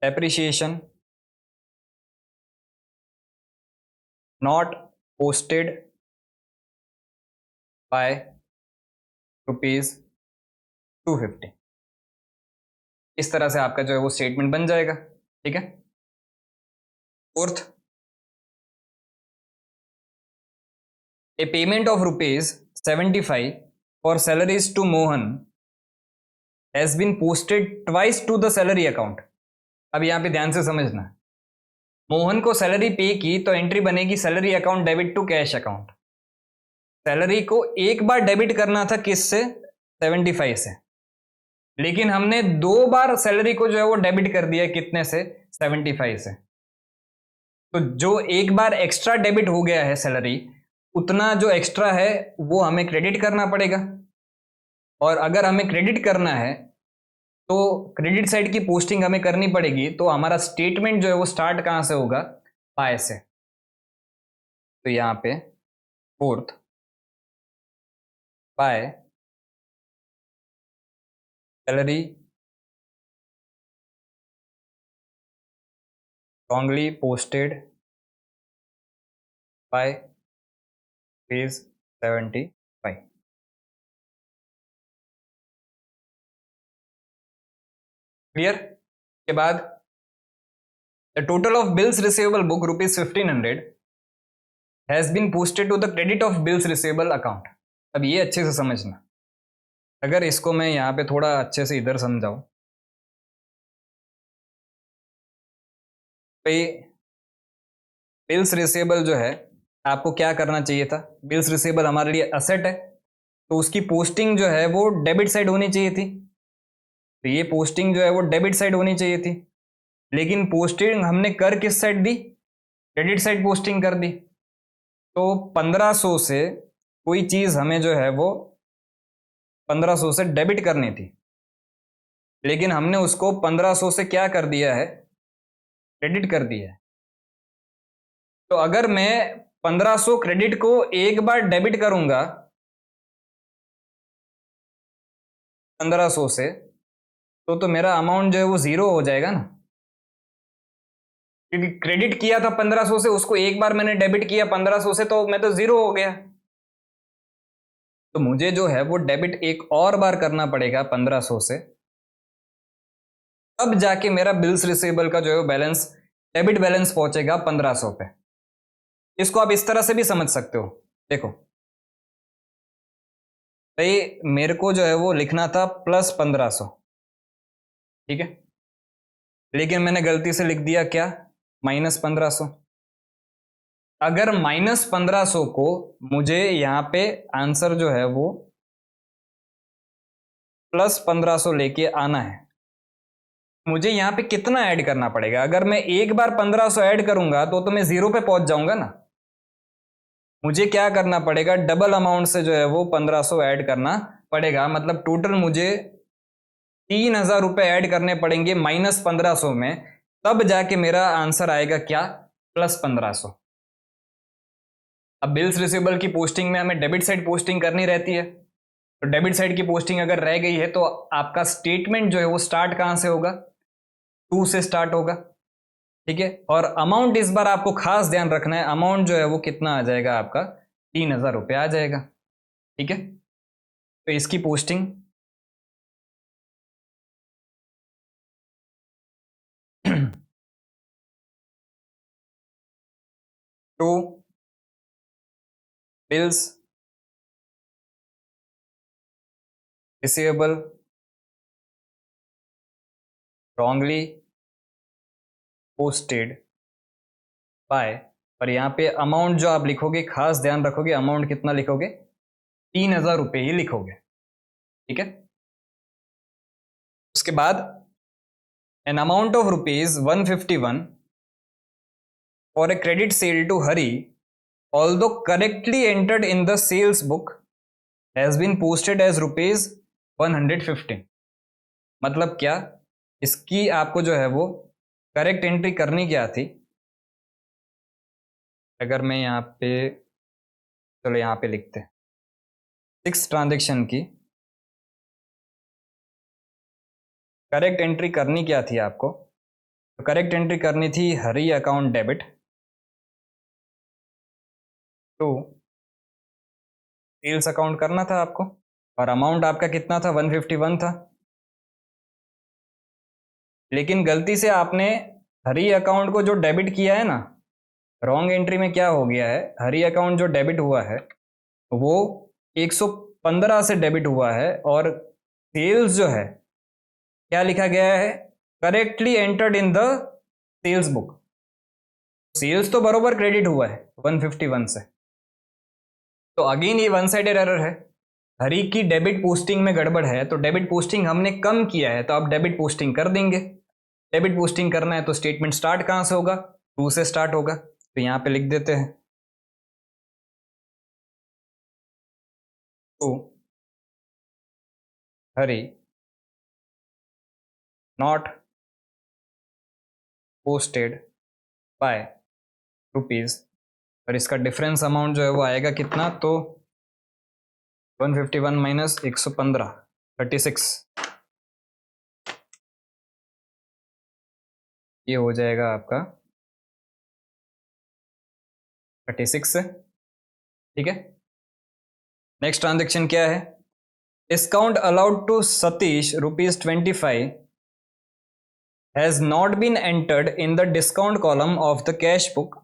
depreciation not posted by ₹250। इस तरह से आपका जो है वो स्टेटमेंट बन जाएगा। ठीक है, fourth, a payment of ₹75 for salaries to Mohan has been posted twice to the salary account. अब यहां पे ध्यान से समझना, मोहन को सैलरी पे की तो एंट्री बनेगी salary account debit to cash account. Salary को एक बार डेबिट करना था किससे, 75 से, लेकिन हमने 2 बार सैलरी को जो है वो डेबिट कर दिया कितने से, 75 से। तो जो एक बार एक्स्ट्रा डेबिट हो गया है सैलरी, उतना जो एक्स्ट्रा है वो हमें क्रेडिट करना पड़ेगा। और अगर हमें क्रेडिट करना है तो क्रेडिट साइड की पोस्टिंग हमें करनी पड़ेगी। तो हमारा स्टेटमेंट जो है वो स्टार्ट कहां से होगा, बाय से। तो यहां पे fourth, by salary wrongly posted by ₹75। Clear, के बाद the total of bills receivable book ₹1500 has been posted to the credit of bills receivable account. अब ये अच्छे से समझना, अगर इसको मैं यहाँ पे थोड़ा अच्छे से इधर समझाऊं, तो ये बिल्स रिसीवेबल जो है आपको क्या करना चाहिए था, बिल्स रिसीवेबल हमारे लिए असेट है तो उसकी पोस्टिंग जो है वो डेबिट साइड होनी चाहिए थी। तो ये पोस्टिंग जो है वो डेबिट साइड होनी चाहिए थी, लेकिन पोस्टिंग हमने कर किस साइड दी, क्रेडिट साइड पोस्टिंग कर दी। तो 1500 से कोई चीज हमें जो है वो 1500 से डेबिट करनी थी, लेकिन हमने उसको 1500 से क्या कर दिया है, क्रेडिट कर दिया है। तो अगर मैं 1500 क्रेडिट को एक बार डेबिट करूंगा 1500 से, तो मेरा अमाउंट जो है वो जीरो हो जाएगा ना, क्योंकि क्रेडिट किया था 1500 से, उसको एक बार मैंने डेबिट किया 1500 से, तो मैं तो जीरो हो गया। तो मुझे जो है वो डेबिट एक और बार करना पड़ेगा 1500 से, तब जाके मेरा बिल्स रिसीवेबल का जो है बैलेंस, डेबिट बैलेंस पहुंचेगा 1500 पे। इसको आप इस तरह से भी समझ सकते हो, देखो भाई मेरे को जो है वो लिखना था +1500, ठीक है, लेकिन मैंने गलती से लिख दिया क्या, -1500। अगर -1500 को मुझे यहां पे आंसर जो है वो +1500 लेके आना है, मुझे यहां पे कितना ऐड करना पड़ेगा। अगर मैं एक बार 1500 ऐड करूंगा तो मैं जीरो पे पहुंच जाऊंगा ना, मुझे क्या करना पड़ेगा, डबल अमाउंट से जो है वो 1500 ऐड करना पड़ेगा। मतलब टोटल मुझे 3000 रुपए ऐड करने पड़ेंगे -1500 में, तब जाके मेरा आंसर आएगा क्या, +1500। अब बिल्स रिसीवेबल की पोस्टिंग में हमें डेबिट साइड पोस्टिंग करनी रहती है, तो डेबिट साइड की पोस्टिंग अगर रह गई है तो आपका स्टेटमेंट जो है वो स्टार्ट कहां से होगा, टू से स्टार्ट होगा। ठीक है, और अमाउंट इस बार आपको खास ध्यान रखना है, अमाउंट जो है वो कितना आ जाएगा आपका, 3000 रुपये आ जाएगा। ठीक है, तो इसकी posting to bills receivable wrongly posted by, और यहाँ पे अमाउंट जो आप लिखोगे खास ध्यान रखोगे, अमाउंट कितना लिखोगे, 3,000 रुपये ही लिखोगे, ठीक है। उसके बाद an amount of ₹151 for a credit sale to Hari, although correctly entered in the sales book, has been posted as ₹115। मतलब क्या, इसकी आपको जो है वो करेक्ट एंट्री करनी क्या थी। अगर मैं यहाँ पे, चलो यहाँ पे लिखते हैं 6 ट्रांजेक्शन की करेक्ट एंट्री करनी क्या थी आपको। तो करेक्ट एंट्री करनी थी Hari account debit to sales account करना था आपको, और अमाउंट आपका कितना था, 151 था। लेकिन गलती से आपने हरी अकाउंट को जो डेबिट किया है ना, रॉन्ग एंट्री में क्या हो गया है, हरी अकाउंट जो डेबिट हुआ है वो 115 से डेबिट हुआ है, और सेल्स जो है क्या लिखा गया है, correctly entered in the sales book. Sales तो बरोबर क्रेडिट हुआ है 151 से, तो अगेन ये वन साइडेड एरर है। हरी की डेबिट पोस्टिंग में गड़बड़ है, तो डेबिट पोस्टिंग हमने कम किया है, तो आप डेबिट पोस्टिंग कर देंगे। डेबिट पोस्टिंग करना है तो स्टेटमेंट स्टार्ट कहां से होगा, 2 से स्टार्ट होगा, तो यहां पे लिख देते हैं to Hari not posted by rupees, और इसका डिफरेंस अमाउंट जो है वो आएगा कितना, तो 151 माइनस 115 36, ये हो जाएगा आपका 36 से, ठीक है। नेक्स्ट ट्रांजेक्शन क्या है, discount allowed to Satish ₹25 has not been entered in the discount column of the cash book.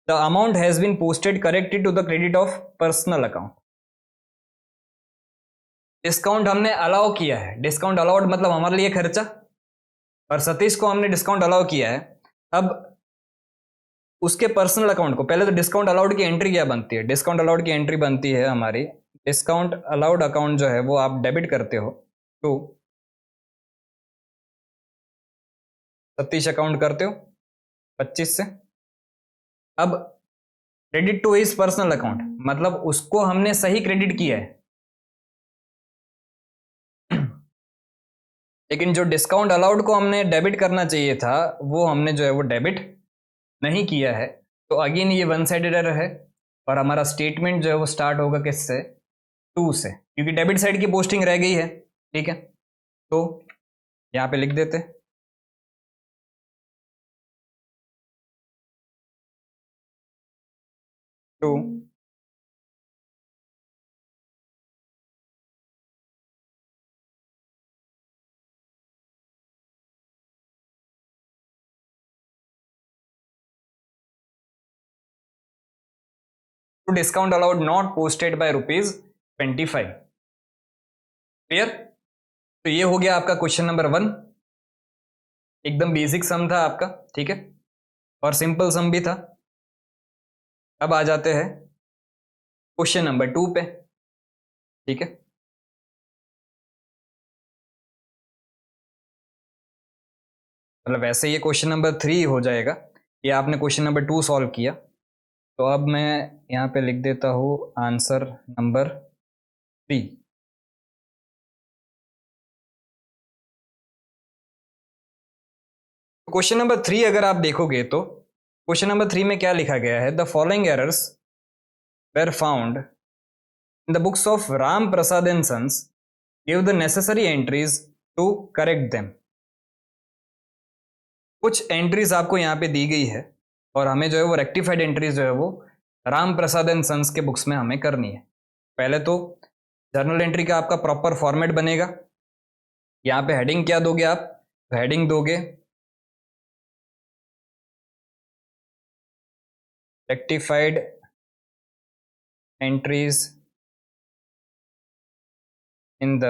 The amount has been posted correctly to the credit of personal account. Discount हमने अलाउ किया है, discount allowed मतलब हमारे लिए खर्चा, और सतीश को हमने डिस्काउंट अलाउ किया है। अब उसके पर्सनल अकाउंट को, पहले तो डिस्काउंट अलाउड की एंट्री क्या बनती है, डिस्काउंट अलाउड की एंट्री बनती है हमारी, डिस्काउंट अलाउड अकाउंट जो है वो आप डेबिट करते हो तो सतीश अकाउंट करते हो 25 से। अब credit to his personal account मतलब उसको हमने सही क्रेडिट किया है, लेकिन जो डिस्काउंट अलाउड को हमने डेबिट करना चाहिए था वो हमने जो है वो डेबिट नहीं किया है, तो अगेन ये वन साइडेड एरर है, और हमारा स्टेटमेंट जो है वो स्टार्ट होगा किससे, 2 से, क्योंकि डेबिट साइड की पोस्टिंग रह गई है, ठीक है। तो यहाँ पे लिख देते to to discount allowed not posted by ₹25। Clear. तो ये हो गया आपका क्वेश्चन नंबर 1, एकदम बेसिक सम था आपका, ठीक है, और सिंपल सम भी था। अब आ जाते हैं क्वेश्चन नंबर 2 पे, ठीक है। मतलब वैसे ये क्वेश्चन नंबर 3 हो जाएगा, ये आपने क्वेश्चन नंबर 2 सॉल्व किया, तो अब मैं यहाँ पे लिख देता हूँ आंसर नंबर 3। क्वेश्चन नंबर 3 अगर आप देखोगे तो क्वेश्चन नंबर 3 में क्या लिखा गया है, the following errors were found in the books of Ram Prasad and sons, give the necessary entries to correct them. कुछ एंट्रीज आपको यहाँ पे दी गई है, और हमें जो है वो रेक्टिफाइड एंट्रीज जो है वो राम प्रसाद एंड सन्स के बुक्स में हमें करनी है। पहले तो जर्नल एंट्री का आपका प्रॉपर फॉर्मेट बनेगा, यहाँ पे हेडिंग क्या दोगे आप, हेडिंग दोगे rectified entries in the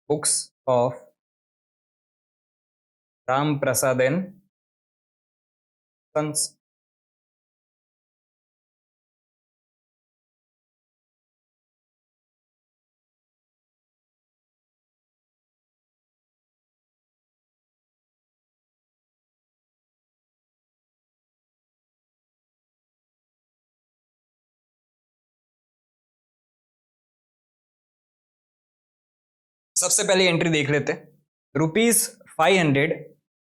books of Ram Prasad and sons. सबसे पहले एंट्री देख लेते हैं। ₹500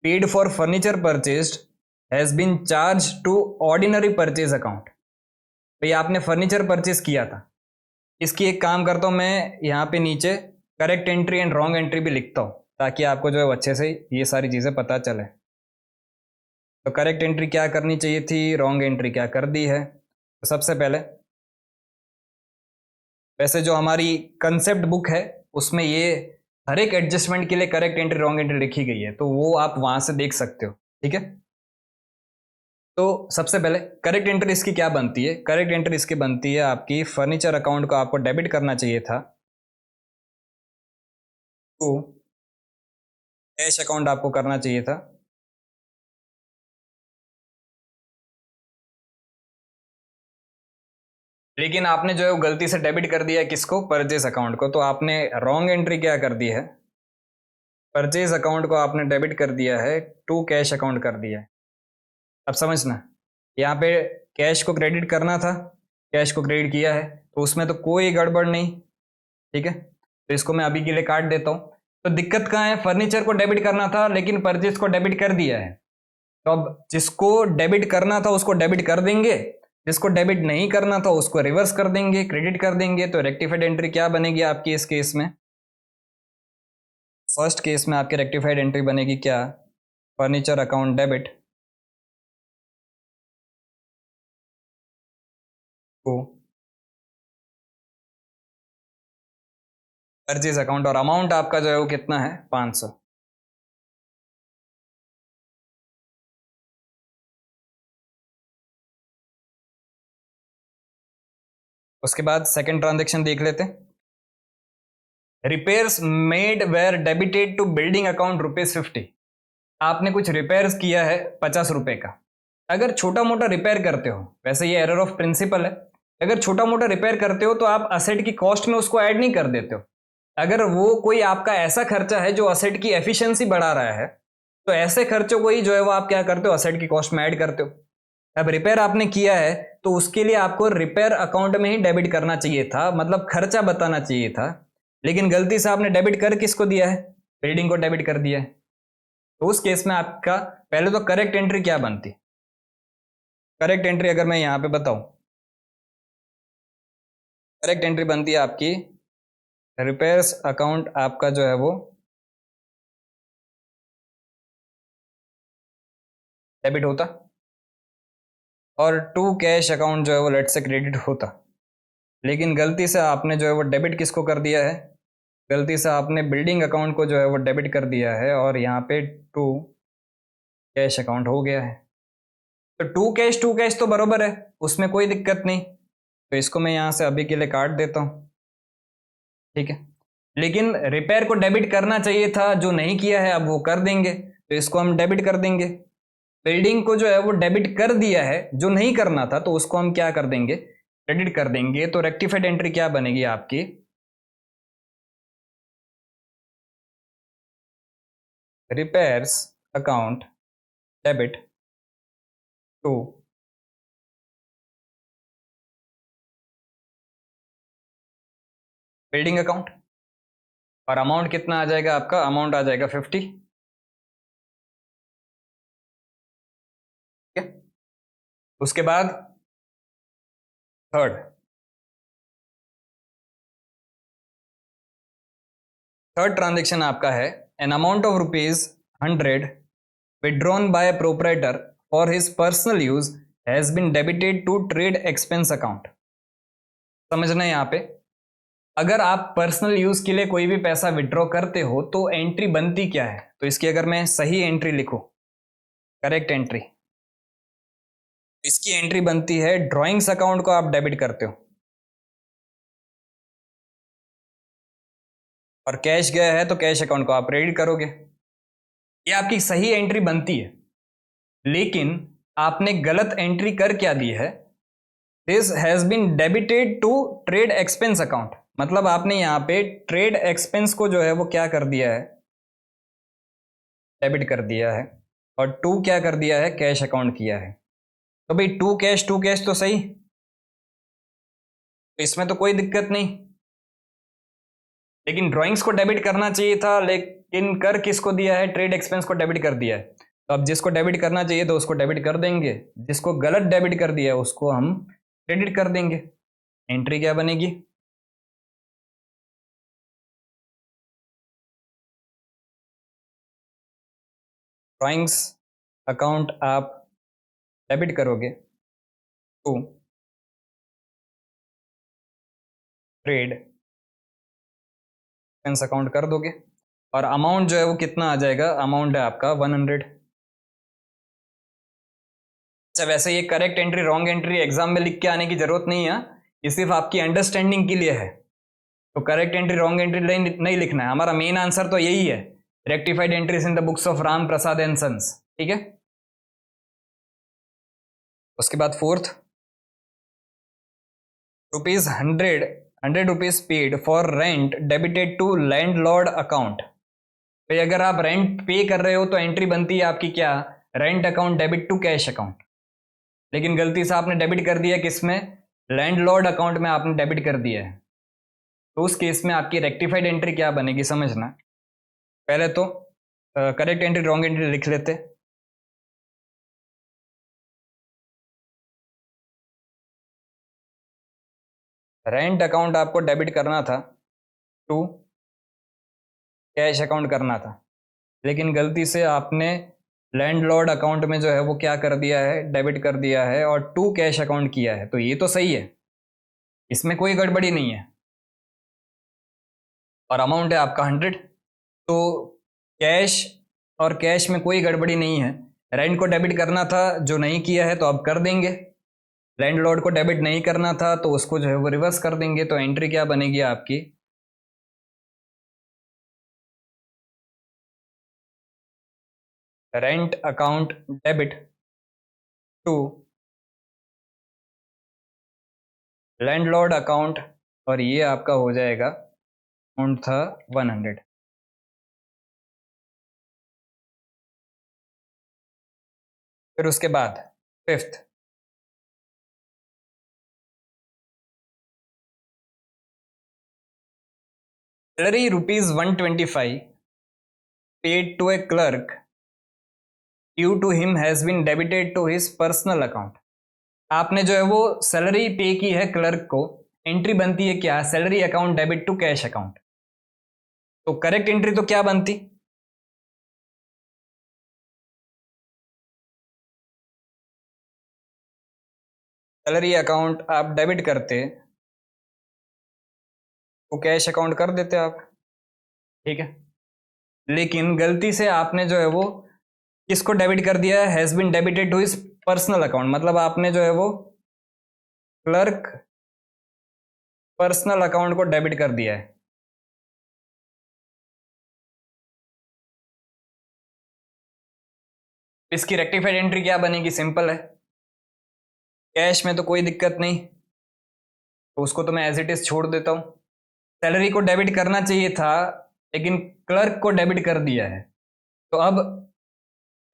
paid for furniture purchased has been charge to ordinary purchase account. भाई आपने फर्नीचर परचेज किया था। इसकी एक काम करता हूँ मैं, यहाँ पे नीचे correct entry and wrong entry भी लिखता हूँ ताकि आपको जो है अच्छे से ये सारी चीज़ें पता चले। तो करेक्ट एंट्री क्या करनी चाहिए थी, रॉन्ग एंट्री क्या कर दी है। तो सबसे पहले वैसे जो हमारी कंसेप्ट बुक है उसमें ये हर एक एडजस्टमेंट के लिए करेक्ट एंट्री रॉन्ग एंट्री लिखी गई है, तो वो आप वहां से देख सकते हो। ठीक है, तो सबसे पहले करेक्ट एंट्री इसकी क्या बनती है। करेक्ट एंट्री इसकी बनती है आपकी फर्नीचर अकाउंट को आपको डेबिट करना चाहिए था तो कैश अकाउंट आपको करना चाहिए था। लेकिन आपने जो है वो गलती से डेबिट कर दिया है किसको, परचेज अकाउंट को। तो आपने रॉन्ग एंट्री क्या कर दी है, परचेज अकाउंट को आपने डेबिट कर दिया है टू कैश अकाउंट कर दिया है। अब समझना, यहाँ पे कैश को क्रेडिट करना था, कैश को क्रेडिट किया है, तो उसमें तो कोई गड़बड़ नहीं। ठीक है, तो इसको मैं अभी के लिए काट देता हूँ। तो दिक्कत कहाँ है, फर्नीचर को डेबिट करना था लेकिन परचेज को डेबिट कर दिया है। तो अब जिसको डेबिट करना था उसको डेबिट कर देंगे, जिसको डेबिट नहीं करना था उसको रिवर्स कर देंगे, क्रेडिट कर देंगे। तो रेक्टिफाइड एंट्री क्या बनेगी आपकी इस केस में, फर्स्ट केस में आपकी रेक्टिफाइड एंट्री बनेगी क्या, फर्नीचर अकाउंट डेबिट को परचेज अकाउंट, और अमाउंट आपका जो है वो कितना है, 500। उसके बाद सेकंड ट्रांजेक्शन देख लेते हैं। Repairs made were debited to building account ₹50। आपने कुछ रिपेयर्स किया है ₹50 का। अगर छोटा मोटा रिपेयर करते हो, वैसे ये एरर ऑफ प्रिंसिपल है, अगर छोटा मोटा रिपेयर करते हो तो आप असेट की कॉस्ट में उसको ऐड नहीं कर देते हो। अगर वो कोई आपका ऐसा खर्चा है जो असेट की एफिशिएंसी बढ़ा रहा है, तो ऐसे खर्चों को ही जो है वो आप क्या करते हो, असेट की कॉस्ट में ऐड करते हो। अब रिपेयर आपने किया है तो उसके लिए आपको रिपेयर अकाउंट में ही डेबिट करना चाहिए था, मतलब खर्चा बताना चाहिए था। लेकिन गलती से आपने डेबिट कर किसको दिया है, बिल्डिंग को डेबिट कर दिया है। तो उस केस में आपका पहले तो करेक्ट एंट्री क्या बनती, करेक्ट एंट्री अगर मैं यहां पे बताऊं, करेक्ट एंट्री बनती है आपकी रिपेयर्स अकाउंट आपका जो है वो डेबिट होता और टू कैश अकाउंट जो है वो लेट से क्रेडिट होता। लेकिन गलती से आपने जो है वो डेबिट किसको कर दिया है, गलती से आपने बिल्डिंग अकाउंट को जो है वो डेबिट कर दिया है और यहाँ पे टू कैश अकाउंट हो गया है। तो टू कैश तो बरोबर है, उसमें कोई दिक्कत नहीं। तो इसको मैं यहाँ से अभी के लिए काट देता हूँ। ठीक है, लेकिन रिपेयर को डेबिट करना चाहिए था, जो नहीं किया है अब वो कर देंगे, तो इसको हम डेबिट कर देंगे। बिल्डिंग को जो है वो डेबिट कर दिया है, जो नहीं करना था तो उसको हम क्या कर देंगे, क्रेडिट कर देंगे। तो रेक्टिफाइड एंट्री क्या बनेगी आपकी, repairs account debit to building account, और अमाउंट कितना आ जाएगा आपका, अमाउंट आ जाएगा 50। ठीक है, उसके बाद थर्ड, थर्ड ट्रांजेक्शन आपका है N amount of ₹100 withdrawn by a proprietor for his personal use has been debited to trade expense account। समझना है यहाँ पे, अगर आप पर्सनल यूज के लिए कोई भी पैसा विड्रॉ करते हो तो एंट्री बनती क्या है। तो इसकी अगर मैं सही एंट्री लिखूं, करेक्ट एंट्री, इसकी एंट्री बनती है ड्रॉइंग्स अकाउंट को आप डेबिट करते हो और कैश गया है तो कैश अकाउंट को आप क्रेडिट करोगे। ये आपकी सही एंट्री बनती है, लेकिन आपने गलत एंट्री कर क्या दी है, this has been debited to trade expense account. मतलब आपने यहाँ पे ट्रेड एक्सपेंस को जो है वो क्या कर दिया है, डेबिट कर दिया है, और टू क्या कर दिया है, कैश अकाउंट किया है। तो भाई टू कैश तो सही, तो इसमें तो कोई दिक्कत नहीं। लेकिन ड्राइंग्स को डेबिट करना चाहिए था, लेकिन कर किसको दिया है, ट्रेड एक्सपेंस को डेबिट कर दिया है। तो अब जिसको डेबिट करना चाहिए तो उसको डेबिट कर देंगे, जिसको गलत डेबिट कर दिया है उसको हम क्रेडिट कर देंगे। एंट्री क्या बनेगी, ड्राइंग्स अकाउंट आप डेबिट करोगे टू ट्रेड एक्सपेंस अकाउंट कर दोगे, और अमाउंट जो है वो कितना आ जाएगा, अमाउंट है आपका 100। अच्छा, वैसे ये correct entry wrong entry exam में लिख के आने की जरूरत नहीं है, ये सिर्फ आपकी अंडरस्टैंडिंग के लिए है। तो करेक्ट एंट्री रॉन्ग एंट्री नहीं लिखना है, हमारा मेन आंसर तो यही है, rectified entries in the books of Ram Prasad and sons. ठीक है, उसके बाद fourth, ₹100 paid for rent debited to landlord account. भाई अगर आप रेंट पे कर रहे हो तो एंट्री बनती है आपकी क्या, rent account debit to cash account. लेकिन गलती से आपने डेबिट कर दिया किसमें, लैंडलॉर्ड अकाउंट में आपने डेबिट कर दिया है, तो उस केस में आपकी रेक्टिफाइड एंट्री क्या बनेगी समझना। पहले तो करेक्ट एंट्री रॉन्ग एंट्री लिख लेते। रेंट अकाउंट आपको डेबिट करना था टू कैश अकाउंट करना था, लेकिन गलती से आपने लैंडलॉर्ड अकाउंट में जो है वो क्या कर दिया है, डेबिट कर दिया है और टू कैश अकाउंट किया है। तो ये तो सही है, इसमें कोई गड़बड़ी नहीं है, और अमाउंट है आपका 100। तो कैश और कैश में कोई गड़बड़ी नहीं है, रेंट को डेबिट करना था जो नहीं किया है तो अब कर देंगे, लैंडलॉर्ड को डेबिट नहीं करना था तो उसको जो है वो रिवर्स कर देंगे। तो एंट्री क्या बनेगी आपकी, rent account debit to landlord account, और ये आपका हो जाएगा, अमाउंट था 100। फिर उसके बाद fifth, salary ₹125 paid to a clerk due to him has been debited to his personal account. आपने जो है वो सैलरी पे की है क्लर्क को, एंट्री बनती है क्या, salary account debit to cash account. तो करेक्ट एंट्री तो क्या बनती, सैलरी अकाउंट आप डेबिट करते तो कैश अकाउंट कर देते आप। ठीक है, लेकिन गलती से आपने जो है वो किसको डेबिट कर दिया है, has been debited to his personal account, मतलब आपने जो है वो क्लर्क पर्सनल अकाउंट को डेबिट कर दिया है। इसकी रेक्टिफाइड एंट्री क्या बनेगी, सिंपल है, कैश में तो कोई दिक्कत नहीं, तो उसको तो मैं एज इट इज छोड़ देता हूं। सैलरी को डेबिट करना चाहिए था लेकिन क्लर्क को डेबिट कर दिया है, तो अब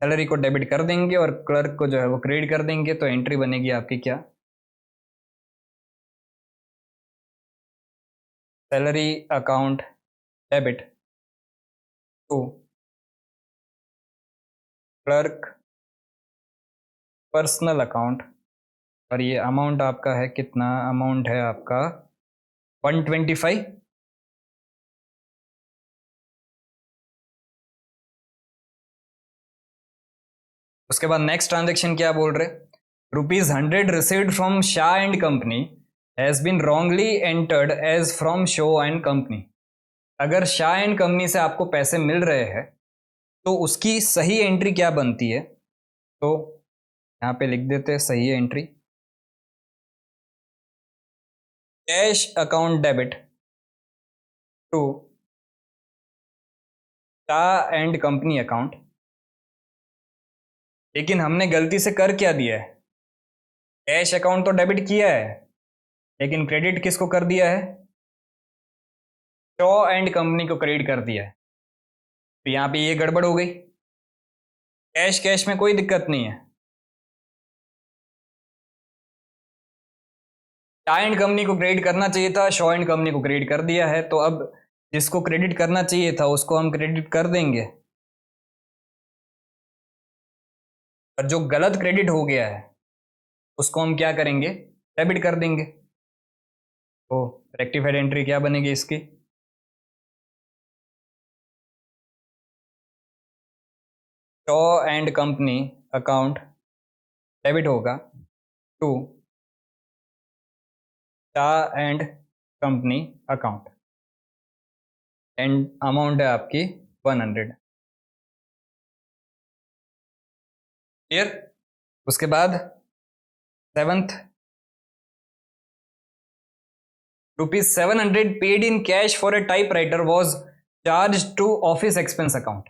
सैलरी को डेबिट कर देंगे और क्लर्क को जो है वो क्रेडिट कर देंगे। तो एंट्री बनेगी आपकी क्या, salary account debit to clerk personal account, और ये अमाउंट आपका है कितना, अमाउंट है आपका 125। उसके बाद नेक्स्ट ट्रांजेक्शन क्या बोल रहे, ₹100 received from Shah and company has been wrongly entered as from Shaw and company. अगर शाह एंड कंपनी से आपको पैसे मिल रहे हैं तो उसकी सही एंट्री क्या बनती है, तो यहाँ पे लिख देते हैं सही entry, cash account debit to Shah and company account. लेकिन हमने गलती से कर क्या दिया है, कैश अकाउंट तो डेबिट किया है लेकिन क्रेडिट किसको कर दिया है, शॉ एंड कंपनी को क्रेडिट कर दिया है। तो यहाँ पे ये गड़बड़ हो गई, कैश कैश में कोई दिक्कत नहीं है, शॉ एंड कंपनी को क्रेडिट करना चाहिए था, शॉ एंड कंपनी को क्रेडिट कर दिया है। तो अब जिसको क्रेडिट करना चाहिए था उसको हम क्रेडिट कर देंगे, और जो गलत क्रेडिट हो गया है उसको हम क्या करेंगे, डेबिट कर देंगे। तो रेक्टिफाइड एंट्री क्या बनेगी इसकी, Shah and company account debit होगा to Shah and company account, and amount है आपकी 100। क्लियर। उसके बाद 7th, ₹700 paid in cash for a typewriter was charged to office expense account.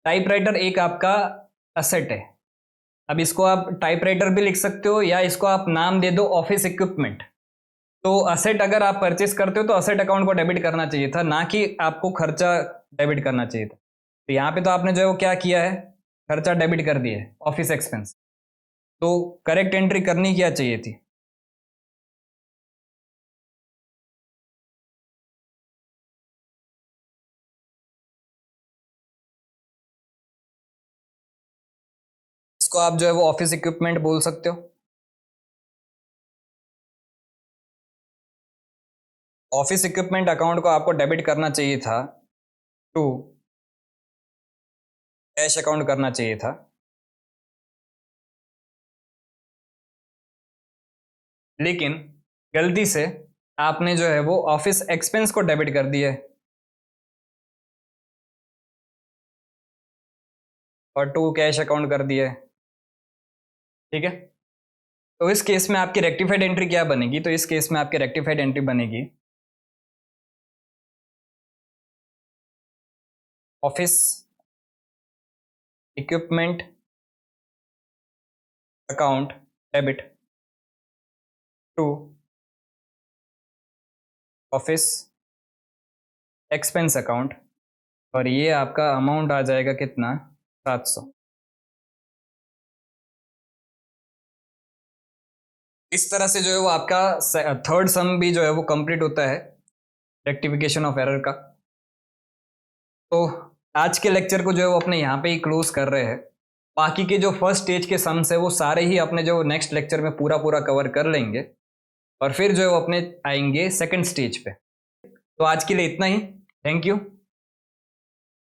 Typewriter एक आपका असेट है। अब इसको आप टाइपराइटर भी लिख सकते हो या इसको आप नाम दे दो ऑफिस इक्विपमेंट। तो असेट अगर आप परचेस करते हो तो असेट अकाउंट को डेबिट करना चाहिए था, ना कि आपको खर्चा डेबिट करना चाहिए था। तो यहाँ पे तो आपने जो है वो क्या किया है, खर्चा डेबिट कर दिया है, ऑफिस एक्सपेंस। तो करेक्ट एंट्री करनी क्या चाहिए थी, इसको आप जो है वो ऑफिस इक्विपमेंट बोल सकते हो। ऑफिस इक्विपमेंट अकाउंट को आपको डेबिट करना चाहिए था टू कैश अकाउंट करना चाहिए था, लेकिन गलती से आपने जो है वो ऑफिस एक्सपेंस को डेबिट कर दिया है और टू कैश अकाउंट कर दिया है। ठीक है। तो इस केस में आपकी रेक्टिफाइड एंट्री क्या बनेगी, तो इस केस में आपकी रेक्टिफाइड एंट्री बनेगी office equipment account debit to office expense account, और ये आपका अमाउंट आ जाएगा कितना, 700। इस तरह से जो है वो आपका थर्ड सम भी जो है वो कंप्लीट होता है रेक्टिफिकेशन ऑफ एरर का। तो आज के लेक्चर को जो है वो अपने यहाँ पे ही क्लोज कर रहे हैं। बाकी के जो फर्स्ट स्टेज के सम्स है वो सारे ही अपने जो नेक्स्ट लेक्चर में पूरा पूरा कवर कर लेंगे, और फिर जो है वो अपने आएंगे सेकंड स्टेज पे। तो आज के लिए इतना ही। Thank you.